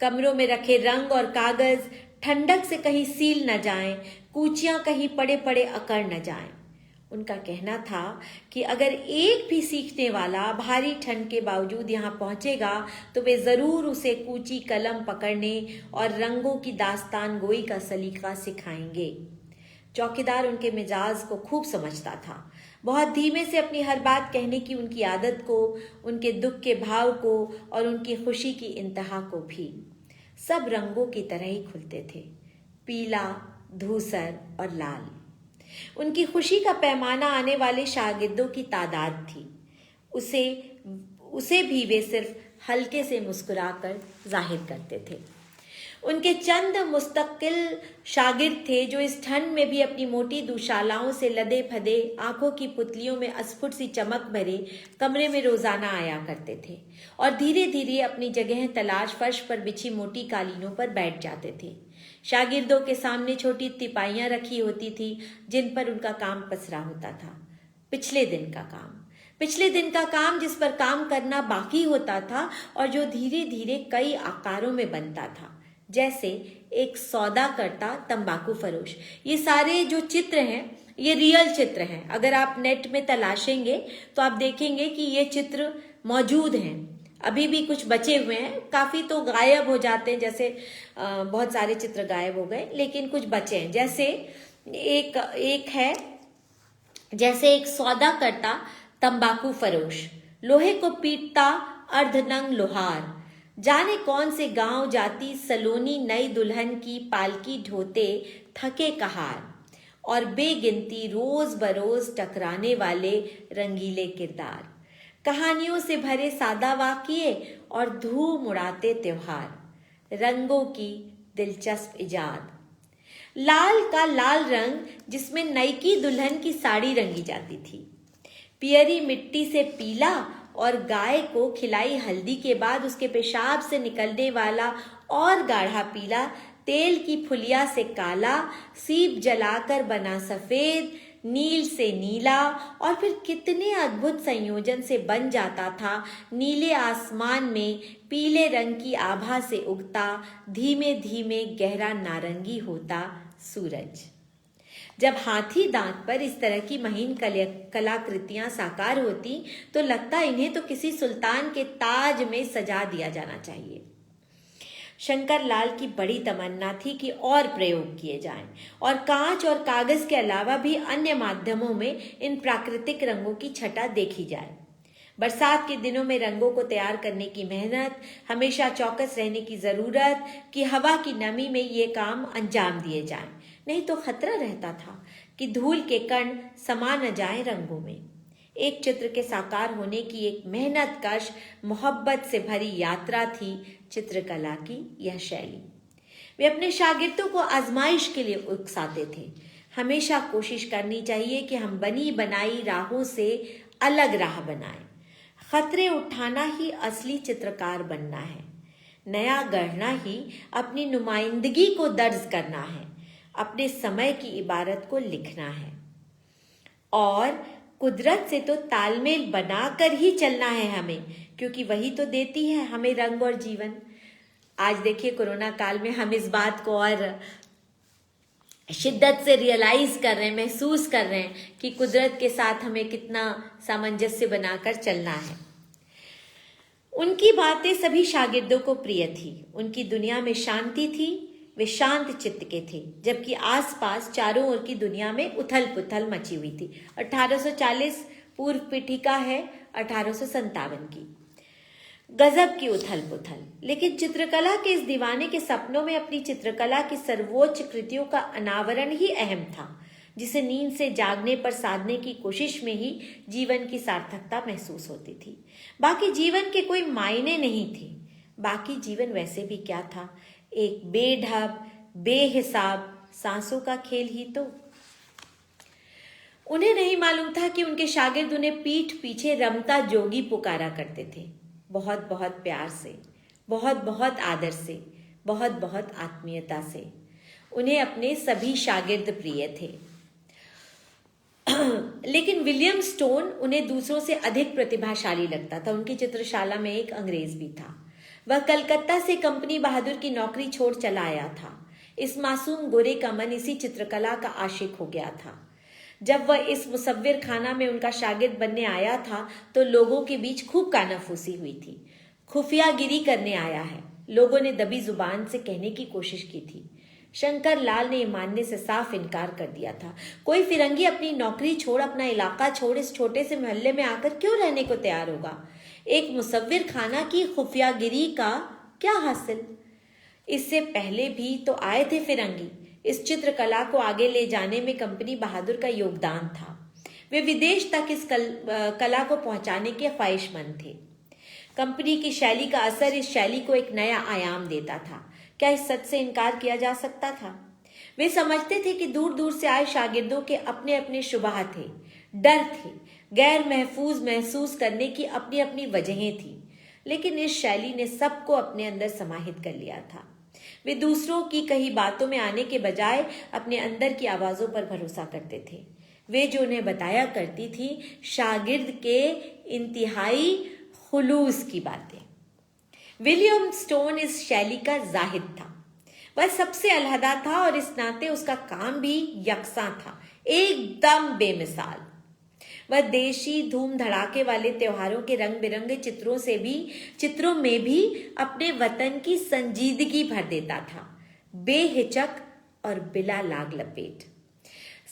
S1: कमरों में रखे रंग और कागज ठंडक से कहीं सील न जाएं, कूचियां कहीं पड़े पड़े अकड़ न जाएं। उनका कहना था कि अगर एक भी सीखने वाला भारी ठंड के बावजूद यहाँ पहुंचेगा तो वे जरूर उसे कूची कलम पकड़ने और रंगों की दास्तान गोई का सलीका सिखाएंगे। चौकीदार उनके मिजाज को खूब समझता था। बहुत धीमे से अपनी हर बात कहने की उनकी आदत को, उनके दुख के भाव को और उनकी खुशी की इंतहा को भी। सब रंगों की तरह ही खुलते थे, पीला, धूसर और लाल। उनकी खुशी का पैमाना आने वाले शागिर्दों की तादाद थी। उसे भी वे सिर्फ हल्के से मुस्कुराकर जाहिर करते थे। उनके चंद मुस्तकिल शागिर्द थे जो इस ठंड में भी अपनी मोटी दुशालाओं से लदे फदे, आंखों की पुतलियों में अस्फुट सी चमक भरे कमरे में रोजाना आया करते थे और धीरे धीरे अपनी जगह तलाश फर्श पर बिछी मोटी कालीनों पर बैठ जाते थे। शागिर्दों के सामने छोटी तिपाइयां रखी होती थी जिन पर उनका काम पसरा होता था। पिछले दिन का काम जिस पर काम करना बाकी होता था और जो धीरे धीरे कई आकारों में बनता था, जैसे एक सौदा करता तंबाकू फरोश। ये सारे जो चित्र हैं ये रियल चित्र हैं। अगर आप नेट में तलाशेंगे तो आप देखेंगे कि ये चित्र मौजूद हैं। अभी भी कुछ बचे हुए हैं, काफी तो गायब हो जाते हैं, जैसे बहुत सारे चित्र गायब हो गए, लेकिन कुछ बचे हैं। जैसे एक है, जैसे एक सौदा करता तंबाकू फरोश, लोहे को पीटता अर्धनंग लोहार, जाने कौन से गांव जाती सलोनी नई दुल्हन की पालकी ढोते थके कहार, और बेगिनती रोज बरोज टकराने वाले रंगीले किरदार, कहानियों से भरे सादा वाकिये और धूम उड़ाते त्योहार, रंगों की दिलचस्प इजाद। लाल का लाल रंग जिसमें नईकी दुल्हन की साड़ी रंगी जाती थी, पियरी मिट्टी से पीला और गाय को खिलाई हल्दी के बाद उसके पेशाब से निकलने वाला और गाढ़ा पीला, तेल की फुलिया से काला, सीप जलाकर बना सफेद, नील से नीला, और फिर कितने अद्भुत संयोजन से बन जाता था नीले आसमान में पीले रंग की आभा से उगता धीमे धीमे गहरा नारंगी होता सूरज। जब हाथी दांत पर इस तरह की महीन कलाकृतियां साकार होती तो लगता इन्हें तो किसी सुल्तान के ताज में सजा दिया जाना चाहिए। शंकर लाल की बड़ी तमन्ना थी कि और प्रयोग किए जाएं और कांच और कागज के अलावा भी अन्य माध्यमों में इन प्राकृतिक रंगों की छटा देखी जाए। बरसात के दिनों में रंगों को तैयार करने की मेहनत, हमेशा चौकस रहने की जरूरत कि हवा की नमी में ये काम अंजाम दिए जाएं, नहीं तो खतरा रहता था कि धूल के कण समा न जाएं रंगों में। एक चित्र के साकार होने की एक मेहनतकश, मोहब्बत से भरी यात्रा थी चित्रकला की यह शैली। वे अपने शागिर्दों को आजमाइश के लिए उकसाते थे। हमेशा कोशिश करनी चाहिए कि हम बनी बनाई राहों से अलग राह बनाएं। खतरे उठाना ही असली चित्रकार बनना है। नया गढ़ना ही अपनी नुमाइंदगी को दर्ज करना है, अपने समय की इबारत को लिखना है और कुदरत से तो तालमेल बनाकर ही चलना है हमें, क्योंकि वही तो देती है हमें रंग और जीवन। आज देखिए कोरोना काल में हम इस बात को और शिद्दत से रियलाइज कर रहे हैं, महसूस कर रहे हैं कि कुदरत के साथ हमें कितना सामंजस्य बनाकर चलना है। उनकी बातें सभी शागिर्दों को प्रिय थी। उनकी दुनिया में शांति थी, वे शांत चित्त के थे, जबकि आसपास चारों ओर की दुनिया में उथल पुथल मची हुई थी। 1840 पूर्व पीठिका है 1857 की। गजब की उथल पुथल। लेकिन चित्रकला के इस दीवाने के सपनों में अपनी चित्रकला की सर्वोच्च कृतियों का अनावरण ही अहम था, जिसे नींद से जागने पर साधने की कोशिश में ही जीवन की सार्थकता महसूस होती थी। बाकी जीवन के कोई मायने नहीं थे। बाकी जीवन वैसे भी क्या था, एक बेढब बेहिसाब सांसों का खेल ही तो। उन्हें नहीं मालूम था कि उनके शागिर्द उन्हें पीठ पीछे रमता जोगी पुकारा करते थे, बहुत बहुत प्यार से, बहुत बहुत आदर से, बहुत बहुत आत्मीयता से। उन्हें अपने सभी शागिर्द प्रिय थे। लेकिन विलियम स्टोन उन्हें दूसरों से अधिक प्रतिभाशाली लगता था। उनकी चित्रशाला में एक अंग्रेज भी था। वह कलकत्ता से कंपनी बहादुर की नौकरी छोड़ चला आया था। इस मासूम गोरे का मन इसी चित्रकला का आशिक हो गया था। जब वह इस मुसव्विर खाना में उनका शागिर्द बनने आया था तो लोगों के बीच खूब कानाफूसी हुई थी। खुफियागिरी करने आया है, लोगों ने दबी जुबान से कहने की कोशिश की थी। शंकर लाल ने मानने से साफ इनकार कर दिया था। कोई फिरंगी अपनी नौकरी छोड़, अपना इलाका छोड़ इस छोटे से मोहल्ले में आकर क्यों रहने को तैयार होगा? एक मुसव्विर खाना की खुफियागिरी का क्या हासिल? इससे पहले भी तो आए थे फिरंगी। इस चित्रकला को आगे ले जाने में कंपनी बहादुर का योगदान था। वे विदेश तक इस कला को पहुंचाने के ख्वाहिशमंद थे। कंपनी की शैली का असर इस शैली को एक नया आयाम देता था। क्या इस सच से इनकार किया जा सकता था? वे समझते थे कि दूर दूर से आए शागिर्दों के अपने अपने शुबहा थे, डर थे, गैर महफूज महसूस करने की अपनी अपनी वजहें थी। लेकिन इस शैली ने सबको अपने अंदर समाहित कर लिया था। वे दूसरों की कही बातों में आने के बजाय अपने अंदर की आवाजों पर भरोसा करते थे। वे जो उन्हें बताया करती थी शागिर्द के इंतहाई खुलूस की बातें। विलियम स्टोन इस शैली का जाहिद था। वह सबसे अलहदा था और इस नाते उसका काम भी यकसा था, एकदम बेमिसाल। वह देशी धूम धड़ाके वाले त्योहारों के रंग बिरंगे चित्रों में भी अपने वतन की संजीदगी भर देता था, बेहिचक और बिला लाग लपेट,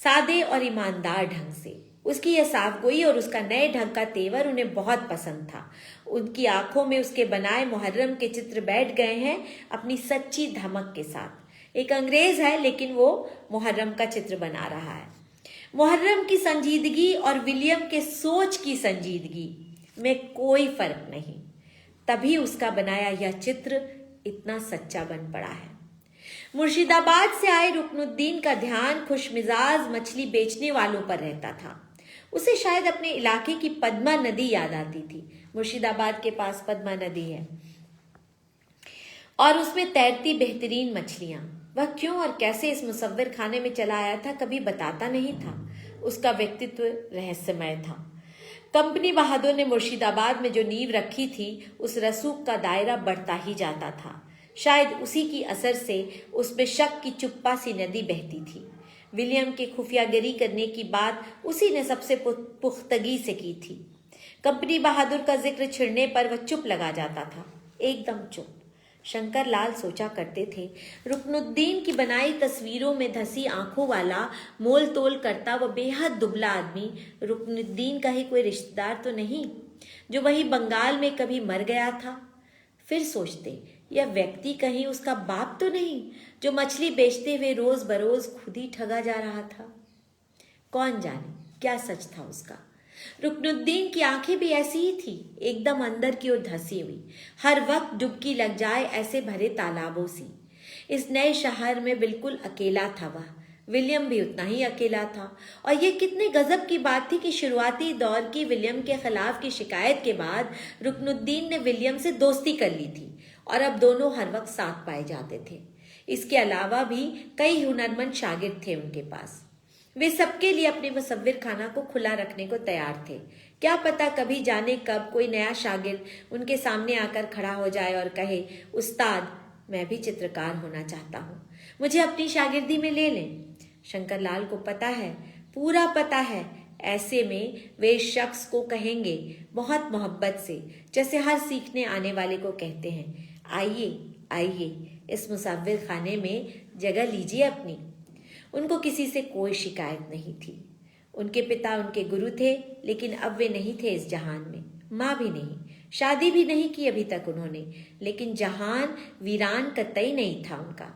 S1: सादे और ईमानदार ढंग से। उसकी यह साफगोई और उसका नए ढंग का तेवर उन्हें बहुत पसंद था। उनकी आंखों में उसके बनाए मुहर्रम के चित्र बैठ गए हैं अपनी सच्ची धमक के साथ। एक अंग्रेज है लेकिन वो मुहर्रम का चित्र बना रहा है। मुहर्रम की संजीदगी और विलियम के सोच की संजीदगी में कोई फर्क नहीं, तभी उसका बनाया यह चित्र इतना सच्चा बन पड़ा है। मुर्शिदाबाद से आए रुकनुद्दीन का ध्यान खुशमिजाज मछली बेचने वालों पर रहता था। उसे शायद अपने इलाके की पद्मा नदी याद आती थी। मुर्शिदाबाद के पास पद्मा नदी है और उसमें तैरती बेहतरीन मछलियां। वह क्यों और कैसे इस मुसव्विर खाने में चला आया था कभी बताता नहीं था। उसका व्यक्तित्व रहस्यमय था। कंपनी बहादुर ने मुर्शिदाबाद में जो नींव रखी थी उस रसूख का दायरा बढ़ता ही जाता था। शायद उसी की असर से उसमें शक की चुप्पा सी नदी बहती थी। विलियम के खुफियागिरी करने की बात उसी ने सबसे पुख्तगी से की थी। कंपनी बहादुर का जिक्र छिड़ने पर वह चुप लगा जाता था, एकदम चुप। शंकर लाल सोचा करते थे, रुकनुद्दीन की बनाई तस्वीरों में धसी आंखों वाला मोल तोल करता वह बेहद दुबला आदमी रुकनुद्दीन का ही कोई रिश्तेदार तो नहीं जो वही बंगाल में कभी मर गया था? फिर सोचते, यह व्यक्ति कहीं उसका बाप तो नहीं जो मछली बेचते हुए रोज बरोज खुद ही ठगा जा रहा था? कौन जाने क्या सच था उसका। रुकनुद्दीन की आंखें भी ऐसी ही थी, एकदम अंदर की ओर धसी हुई, हर वक्त डुबकी लग जाए ऐसे भरे तालाबों सी। इस नए शहर में बिल्कुल अकेला था वह। विलियम भी उतना ही अकेला था। और ये कितने गजब की बात थी कि शुरुआती दौर की विलियम के खिलाफ की शिकायत के बाद रुकनुद्दीन ने विलियम से दोस्ती कर ली थी और अब दोनों हर वक्त साथ पाए जाते थे। इसके अलावा भी कई हुनरमंद शागिर्द थे उनके पास। वे सबके लिए अपने मुसव्विर खाना को खुला रखने को तैयार थे। क्या पता कभी जाने कब कोई नया शागिर्द उनके सामने आकर खड़ा हो जाए और कहे, उस्ताद मैं भी चित्रकार होना चाहता हूँ, मुझे अपनी शागिर्दी में ले लें। शंकर लाल को पता है, पूरा पता है, ऐसे में वे शख्स को कहेंगे बहुत मोहब्बत से, जैसे हर सीखने आने वाले को कहते हैं, आइए आइए इस मुसव्विर खाने में जगह लीजिए अपनी। उनको किसी से कोई शिकायत नहीं थी। उनके पिता उनके गुरु थे, लेकिन अब वे नहीं थे इस जहान में। माँ भी नहीं, शादी भी नहीं की अभी तक उन्होंने, लेकिन जहान वीरान कतई नहीं था उनका।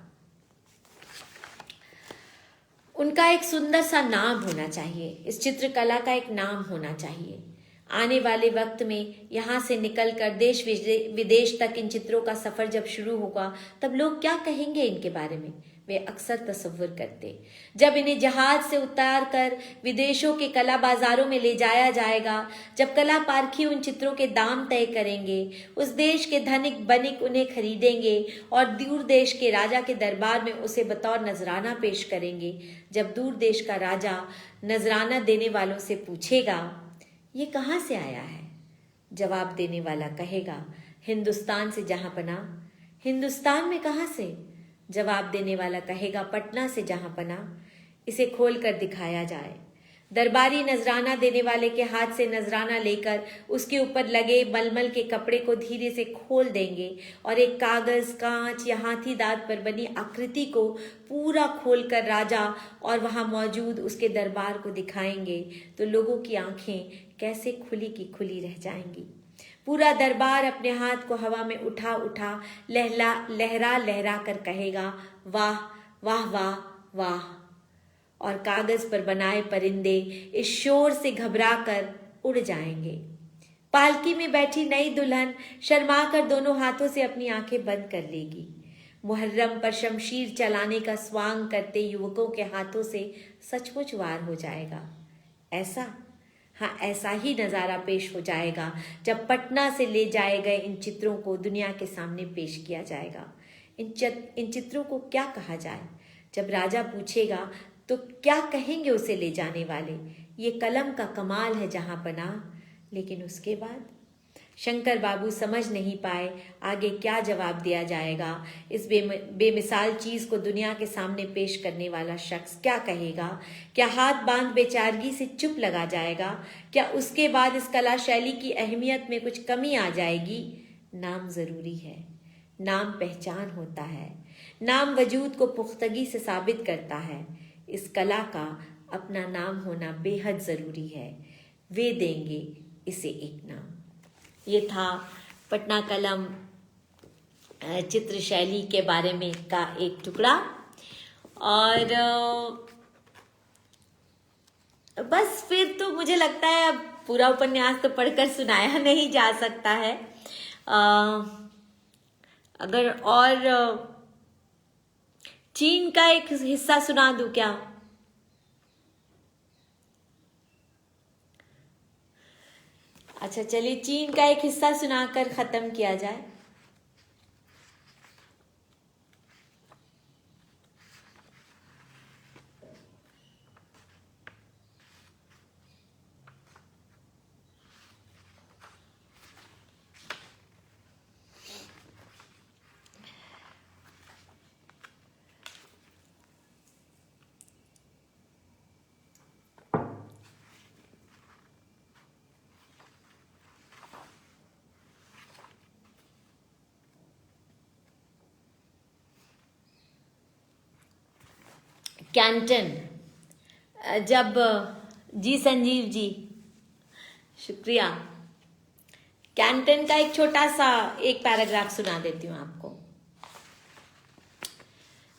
S1: उनका एक सुंदर सा नाम होना चाहिए, इस चित्रकला का एक नाम होना चाहिए। आने वाले वक्त में यहाँ से निकलकर देश विदेश तक इन चित्रों का सफर जब शुरू होगा तब लोग क्या कहेंगे इनके बारे में? वे अक्सर तसव्वुर करते। जब इन्हें जहाज से उतार कर विदेशों के कला बाजारों में ले जाया जाएगा, जब कला पारखी उन चित्रों के दाम तय करेंगे, उस देश के धनिक बनिक उन्हें खरीदेंगे और दूर देश के राजा के दरबार में उसे बतौर नजराना पेश करेंगे। जब दूर देश का राजा नजराना देने वालों से पूछेगा, ये कहाँ से आया है? जवाब देने वाला कहेगा, हिंदुस्तान से जहांपना। हिंदुस्तान में कहाँ से? जवाब देने वाला कहेगा, पटना से जहांपना। इसे खोल कर दिखाया जाए। दरबारी नजराना देने वाले के हाथ से नजराना लेकर उसके ऊपर लगे मलमल के कपड़े को धीरे से खोल देंगे और एक कागज, कांच या हाथी दांत पर बनी आकृति को पूरा खोलकर राजा और वहां मौजूद उसके दरबार को दिखाएंगे तो लोगों की आंखें कैसे खुली की खुली रह जाएंगी। पूरा दरबार अपने हाथ को हवा में उठा उठा लहरा लहरा कर कहेगा, वाह वाह वाह वाह। और कागज पर बनाए परिंदे इस शोर से घबरा कर उड़ जाएंगे। पालकी में बैठी नई दुल्हन शर्मा कर दोनों हाथों से अपनी आंखें बंद कर लेगी। मुहर्रम पर शमशीर चलाने का स्वांग करते युवकों के हाथों से सचमुच वार हो जाएगा। ऐसा ही नज़ारा पेश हो जाएगा जब पटना से ले जाए गए इन चित्रों को दुनिया के सामने पेश किया जाएगा। इन चित्रों को क्या कहा जाए? जब राजा पूछेगा तो क्या कहेंगे उसे ले जाने वाले? ये कलम का कमाल है जहांपना। लेकिन उसके बाद शंकर बाबू समझ नहीं पाए आगे क्या जवाब दिया जाएगा। इस बेमिसाल चीज़ को दुनिया के सामने पेश करने वाला शख्स क्या कहेगा? क्या हाथ बांध बेचारगी से चुप लगा जाएगा? क्या उसके बाद इस कला शैली की अहमियत में कुछ कमी आ जाएगी? नाम ज़रूरी है। नाम पहचान होता है। नाम वजूद को पुख्तगी से साबित करता है। इस कला का अपना नाम होना बेहद ज़रूरी है। वे देंगे इसे एक नाम। ये था पटना कलम चित्र शैली के बारे में का एक टुकड़ा। और बस फिर तो मुझे लगता है अब पूरा उपन्यास तो पढ़कर सुनाया नहीं जा सकता है। अगर और चीन का एक हिस्सा सुना दूं क्या? अच्छा चलिए, चीन का एक हिस्सा सुनाकर खत्म किया जाए। कैंटन, जब जी संजीव जी, शुक्रिया। कैंटन का एक छोटा सा एक पैराग्राफ सुना देती हूँ आपको।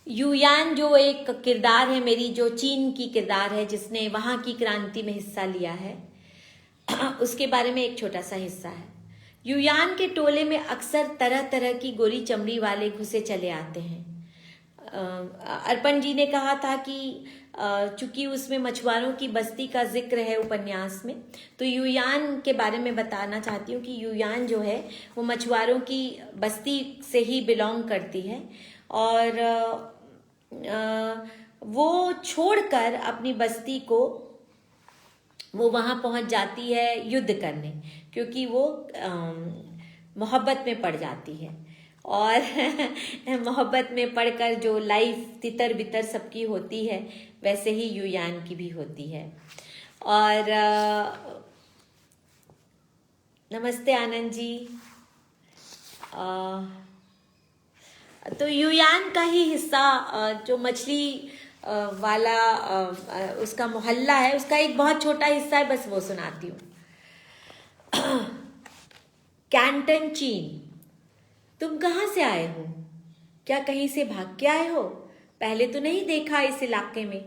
S1: यूयान जो एक किरदार है मेरी, जो चीन की किरदार है जिसने वहाँ की क्रांति में हिस्सा लिया है, उसके बारे में एक छोटा सा हिस्सा है। यूयान के टोले में अक्सर तरह तरह की गोरी चमड़ी वाले घुसे चले आते हैं। अर्पण जी ने कहा था कि चूंकि उसमें मछुआरों की बस्ती का जिक्र है उपन्यास में, तो यूयान के बारे में बताना चाहती हूँ कि यूयान जो है वो मछुआरों की बस्ती से ही बिलोंग करती है। और वो छोड़कर अपनी बस्ती को वो वहाँ पहुँच जाती है युद्ध करने, क्योंकि वो मोहब्बत में पड़ जाती है। और मोहब्बत में पढ़कर जो लाइफ तितर बितर सबकी होती है, वैसे ही यूयान की भी होती है। और नमस्ते आनंद जी। तो यूयान का ही हिस्सा जो मछली वाला उसका मोहल्ला है, उसका एक बहुत छोटा हिस्सा है, बस वो सुनाती हूँ। कैंटन, चीन। तुम कहाँ से आए हो? क्या कहीं से भाग के आए हो? पहले तो नहीं देखा इस इलाके में।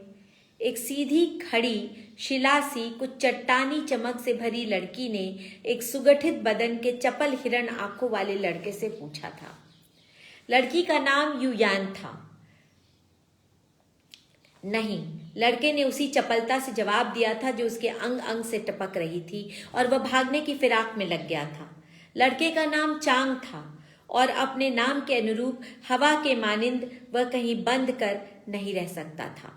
S1: एक सीधी खड़ी शिला सी कुछ चट्टानी चमक से भरी लड़की ने एक सुगठित बदन के चपल हिरण आंखों वाले लड़के से पूछा था। लड़की का नाम यूयान था। नहीं, लड़के ने उसी चपलता से जवाब दिया था जो उसके अंग अंग से टपक रही थी और वह भागने की फिराक में लग गया था। लड़के का नाम चांग था और अपने नाम के अनुरूप हवा के मानिंद वह कहीं बंद कर नहीं रह सकता था।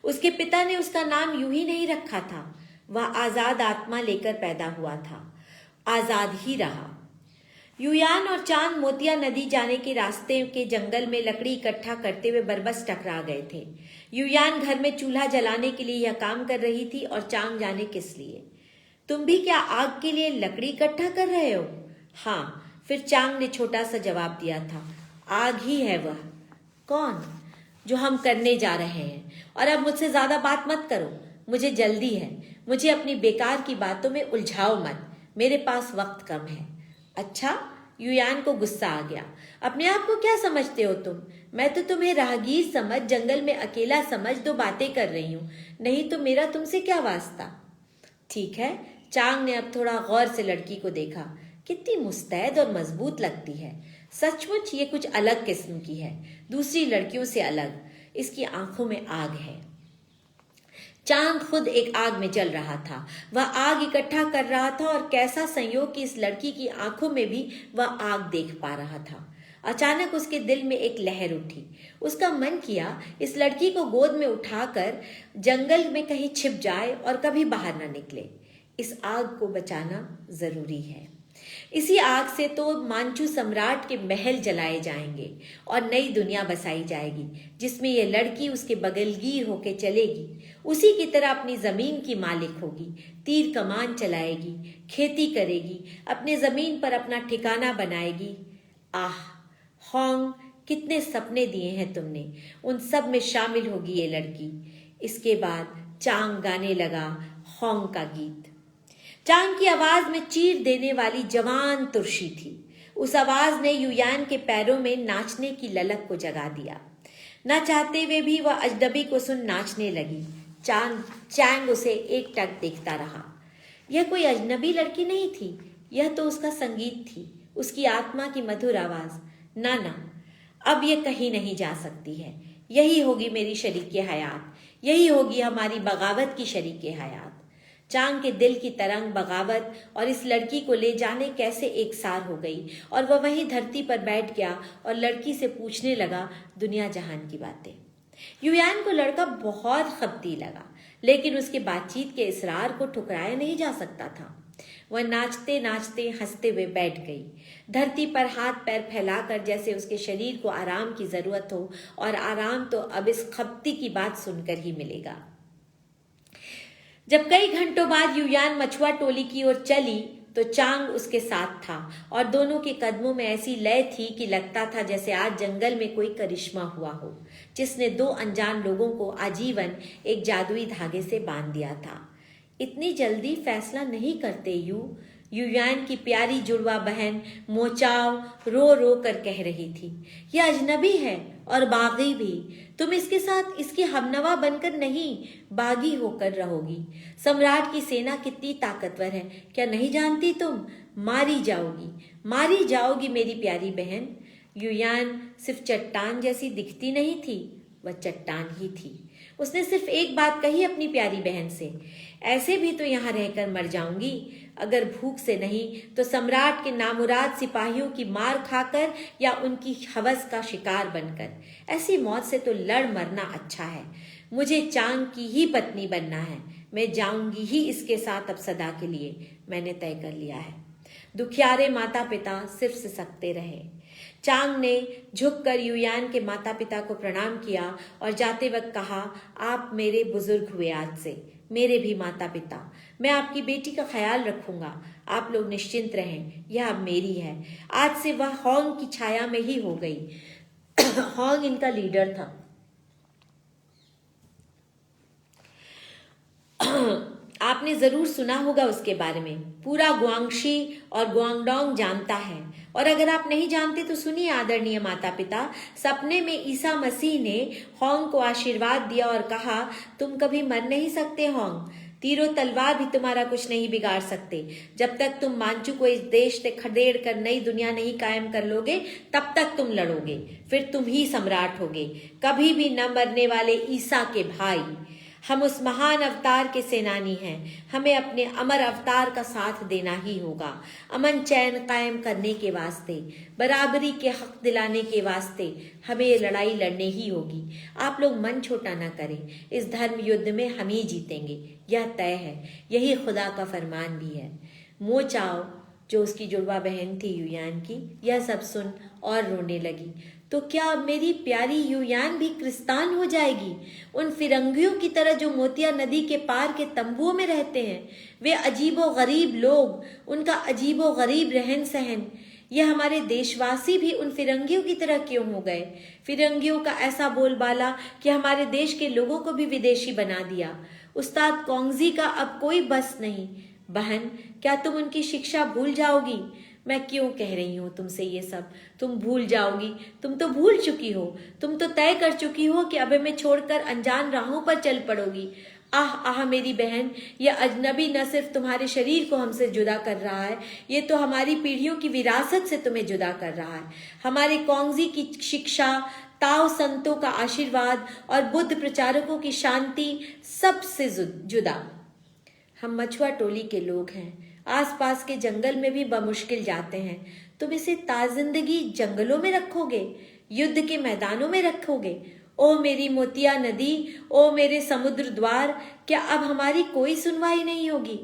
S1: उसके पिता ने उसका नाम यूं ही नहीं रखा था, वह आजाद आत्मा लेकर पैदा हुआ था, आजाद ही रहा। युयान और चांग मोतिया नदी जाने के रास्ते के जंगल में लकड़ी इकट्ठा करते हुए बरबस टकरा गए थे। युयान घर में चूल्हा जलाने के लिए यह काम कर रही थी और चांग जाने किस लिए। तुम भी क्या आग के लिए लकड़ी इकट्ठा कर रहे हो? हाँ, फिर चांग ने छोटा सा जवाब दिया था, आग ही है वह। कौन? जो हम करने जा रहे हैं। और अब मुझसे ज्यादा बात मत करो, मुझे जल्दी है। मुझे अपनी बेकार की बातों में उलझाओ मत, मेरे पास वक्त कम है। अच्छा, युयान को गुस्सा आ गया। अपने आप को क्या समझते हो तुम? मैं तो तुम्हें राहगीर समझ, जंगल में अकेला समझ दो बातें कर रही हूँ, नहीं तो मेरा तुमसे क्या वास्ता। ठीक है। चांग ने अब थोड़ा गौर से लड़की को देखा। कितनी मुस्तैद और मजबूत लगती है। सचमुच ये कुछ अलग किस्म की है, दूसरी लड़कियों से अलग। इसकी आंखों में आग है। चांग खुद एक आग में जल रहा था। वह आग इकट्ठा कर रहा था और कैसा संयोग कि इस लड़की की आंखों में भी वह आग देख पा रहा था। अचानक उसके दिल में एक लहर उठी। उसका मन किया इस लड़की को गोद में उठाकर जंगल में कहीं छिप जाए और कभी बाहर न निकले। इस आग को बचाना जरूरी है। इसी आग से तो मांचू सम्राट के महल जलाए जाएंगे और नई दुनिया बसाई जाएगी जिसमें यह लड़की उसके बगलगीर होके चलेगी। उसी की तरह अपनी जमीन की मालिक होगी, तीर कमान चलाएगी, खेती करेगी, अपने जमीन पर अपना ठिकाना बनाएगी। आह होंग, कितने सपने दिए हैं तुमने, उन सब में शामिल होगी ये लड़की। इसके बाद चांग गाने लगा होंग का गीत। चांग की आवाज में चीर देने वाली जवान तुरशी थी। उस आवाज ने युयान के पैरों में नाचने की ललक को जगा दिया। न चाहते हुए भी वह अजनबी को सुन नाचने लगी। चांग उसे एकटक देखता रहा। यह कोई अजनबी लड़की नहीं थी, यह तो उसका संगीत थी, उसकी आत्मा की मधुर आवाज। ना ना, अब यह कहीं नहीं जा सकती है। यही होगी मेरी शरीके हयात, यही होगी हमारी बगावत की शरीके हयात। चांग के दिल की तरंग बगावत और इस लड़की को ले जाने कैसे एक सार हो गई और वह वहीं धरती पर बैठ गया और लड़की से पूछने लगा दुनिया जहान की बातें। युयान को लड़का बहुत खबती लगा, लेकिन उसके बातचीत के इसरार को ठुकराया नहीं जा सकता था। वह नाचते नाचते हंसते हुए बैठ गई, धरती पर हाथ पैर फैलाकर, जैसे उसके शरीर को आराम की जरूरत हो, और आराम तो अब इस खपती की बात सुनकर ही मिलेगा। जब कई घंटों बाद युयान मछुआ टोली की ओर चली तो चांग उसके साथ था और दोनों के कदमों में ऐसी लय थी कि लगता था जैसे आज जंगल में कोई करिश्मा हुआ हो जिसने दो अनजान लोगों को आजीवन एक जादुई धागे से बांध दिया था। इतनी जल्दी फैसला नहीं करते युयान की प्यारी जुड़वा बहन मोचाव रो रो कर कह रही थी, यह अजनबी है और बागी भी। तुम इसके साथ इसकी हमनवा बनकर नहीं, बागी होकर रहोगी। सम्राट की सेना कितनी ताकतवर है, क्या नहीं जानती तुम? मारी जाओगी मेरी प्यारी बहन। युयान सिर्फ चट्टान जैसी दिखती नहीं थी, वह चट्टान ही थी। उसने सिर्फ एक बात कही अपनी प्यारी बहन से, ऐसे भी तो यहाँ रहकर मर जाऊंगी, अगर भूख से नहीं तो सम्राट के नामुराद सिपाहियों की मार खाकर या उनकी हवस का शिकार बनकर। ऐसी मौत से तो लड़ मरना अच्छा है। मुझे चांग की ही पत्नी बनना है। मैं जाऊंगी ही इसके साथ अब सदा के लिए, मैंने तय कर लिया है। दुखियारे माता पिता सिर्फ सिसकते रहे। चांग ने झुककर युयान के माता पिता को प्रणाम किया और जाते वक्त कहा, आप मेरे बुजुर्ग हुए आज से, मेरे भी माता पिता। मैं आपकी बेटी का ख्याल रखूंगा, आप लोग निश्चिंत रहें, यह अब मेरी है। आज से वह होंग की छाया में ही हो गई। होंग इनका लीडर था। आपने जरूर सुना होगा उसके बारे में, पूरा गुआंगशी और गुआंगडोंग जानता है। और अगर आप नहीं जानते तो सुनिए आदरणीय माता पिता, सपने में ईसा मसीह ने होंग को आशीर्वाद दिया और कहा, तुम कभी मर नहीं सकते होंग, तीरों तलवार भी तुम्हारा कुछ नहीं बिगाड़ सकते। जब तक तुम मांचू को इस देश से खदेड़ कर नई दुनिया नहीं कायम कर लोगे, तब तक तुम लड़ोगे, फिर तुम ही सम्राट होगे, कभी भी न मरने वाले ईसा के भाई। हम उस महान अवतार के सेनानी हैं, हमें अपने अमर अवतार का साथ देना ही होगा। अमन चैन कायम करने के वास्ते, बराबरी के हक दिलाने के वास्ते हमें ये लड़ाई लड़ने ही होगी। आप लोग मन छोटा ना करें, इस धर्म युद्ध में हम ही जीतेंगे, यह तय है, यही खुदा का फरमान भी है। मो चाओ, जो उसकी जुड़वा बहन थी युयान की, यह सब सुन और रोने लगी। तो क्या अब मेरी प्यारी युयान भी क्रिस्तान हो जाएगी? उन फिरंगियों की तरह जो मोतिया नदी के पार के तंबुओं में रहते हैं, वे अजीबो गरीब लोग, उनका अजीबो गरीब रहन सहन। यह हमारे देशवासी भी उन फिरंगियों की तरह क्यों हो गए? फिरंगियों का ऐसा बोलबाला कि हमारे देश के लोगों को भी विदेशी बना दिया। उस्ताद कौंगजी का अब कोई बस नहीं। बहन, क्या तुम उनकी शिक्षा भूल जाओगी? मैं क्यों कह रही हूँ तुमसे ये सब? तुम भूल जाओगी? तुम तो भूल चुकी हो, तुम तो तय कर चुकी हो कि अब हमें छोड़कर अनजान राहों पर चल पड़ोगी। आह आह मेरी बहन, यह अजनबी न सिर्फ तुम्हारे शरीर को हमसे जुदा कर रहा है, ये तो हमारी पीढ़ियों की विरासत से तुम्हें जुदा कर रहा है। हमारे कौंगजी की शिक्षा, ताओ संतों का आशीर्वाद और बुद्ध प्रचारकों की शांति, सबसे जुदा। हम मछुआ टोली के लोग हैं, आसपास के जंगल में भी बमुश्किल जाते हैं। तुम इसे ताजिंदगी जंगलों में रखोगे, युद्ध के मैदानों में रखोगे? ओ मेरी मोतिया नदी, ओ मेरे समुद्र द्वार, क्या अब हमारी कोई सुनवाई नहीं होगी?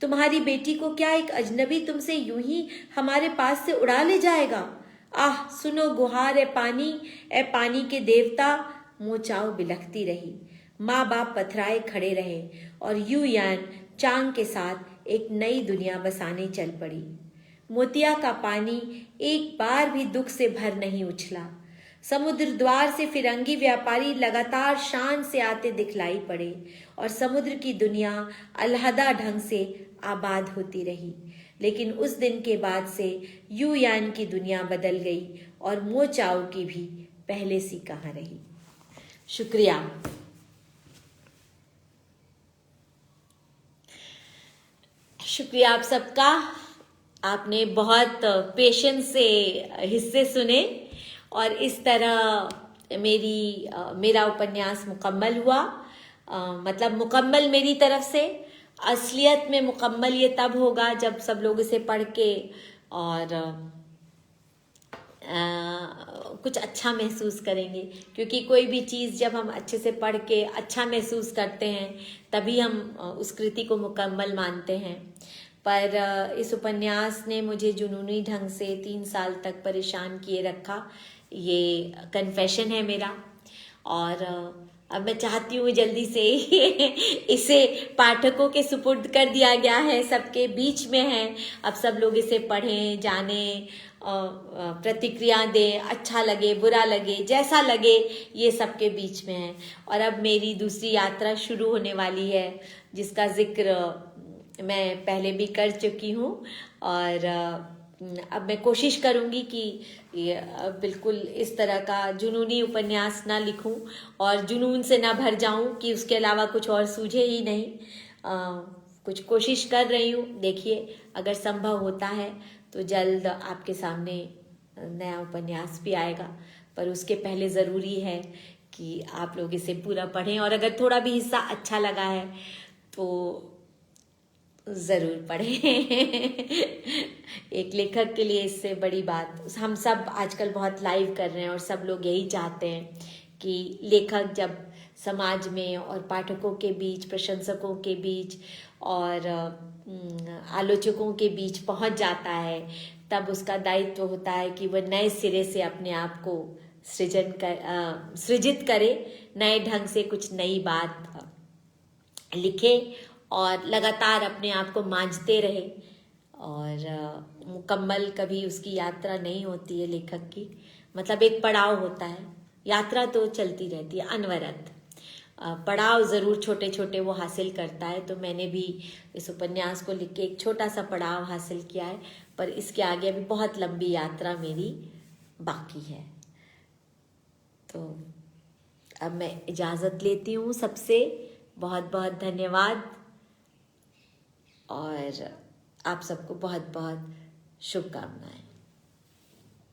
S1: तुम्हारी बेटी को क्या एक अजनबी तुमसे यूं ही हमारे पास से उड़ा ले जाएगा? आह सुनो गुहार ए पानी के देवता। मोचाओ बिलखती रही। माँ बाप पथराए खड़े रहे और युयान चांग के साथ एक नई दुनिया बसाने चल पड़ी। मोतिया का पानी एक बार भी दुख से भर नहीं उछला। समुद्र द्वार से फिरंगी व्यापारी लगातार शान से आते दिखलाई पड़े और समुद्र की दुनिया अलहदा ढंग से आबाद होती रही। लेकिन उस दिन के बाद से युयान की दुनिया बदल गई और मो चाओ की भी पहले सी कहाँ रही। शुक्रिया। शुक्रिया आप सबका। आपने बहुत पेशेंस से हिस्से सुने और इस तरह मेरा उपन्यास मुकम्मल हुआ। मतलब मुकम्मल मेरी तरफ से, असलियत में मुकम्मल ये तब होगा जब सब लोग इसे पढ़ के और कुछ अच्छा महसूस करेंगे, क्योंकि कोई भी चीज़ जब हम अच्छे से पढ़ के अच्छा महसूस करते हैं तभी हम उस कृति को मुकम्मल मानते हैं। पर इस उपन्यास ने मुझे जुनूनी ढंग से 3 साल तक परेशान किए रखा, ये कन्फेशन है मेरा। और अब मैं चाहती हूँ जल्दी से इसे पाठकों के सुपुर्द कर दिया गया है, सबके बीच में है। अब सब लोग इसे पढ़ें, जानें, प्रतिक्रिया दें, अच्छा लगे बुरा लगे जैसा लगे, ये सबके बीच में है। और अब मेरी दूसरी यात्रा शुरू होने वाली है, जिसका जिक्र मैं पहले भी कर चुकी हूँ। और अब मैं कोशिश करूँगी कि बिल्कुल इस तरह का जुनूनी उपन्यास ना लिखूं और जुनून से ना भर जाऊं कि उसके अलावा कुछ और सूझे ही नहीं। कुछ कोशिश कर रही हूँ, देखिए अगर संभव होता है तो जल्द आपके सामने नया उपन्यास भी आएगा। पर उसके पहले ज़रूरी है कि आप लोग इसे पूरा पढ़ें, और अगर थोड़ा भी हिस्सा अच्छा लगा है तो ज़रूर पढ़ें। एक लेखक के लिए इससे बड़ी बात, हम सब आजकल बहुत लाइव कर रहे हैं और सब लोग यही चाहते हैं कि लेखक जब समाज में और पाठकों के बीच, प्रशंसकों के बीच और आलोचकों के बीच पहुंच जाता है, तब उसका दायित्व होता है कि वह नए सिरे से अपने आप को सृजित करे, नए ढंग से कुछ नई बात लिखे और लगातार अपने आप को मांझते रहे। और मुकम्मल कभी उसकी यात्रा नहीं होती है लेखक की, मतलब एक पड़ाव होता है, यात्रा तो चलती रहती है अनवरत, पड़ाव ज़रूर छोटे छोटे वो हासिल करता है। तो मैंने भी इस उपन्यास को लिख के एक छोटा सा पड़ाव हासिल किया है, पर इसके आगे अभी बहुत लंबी यात्रा मेरी बाकी है। तो अब मैं इजाज़त लेती हूँ सबसे, बहुत बहुत धन्यवाद। और आप सबको बहुत बहुत शुभकामनाएं।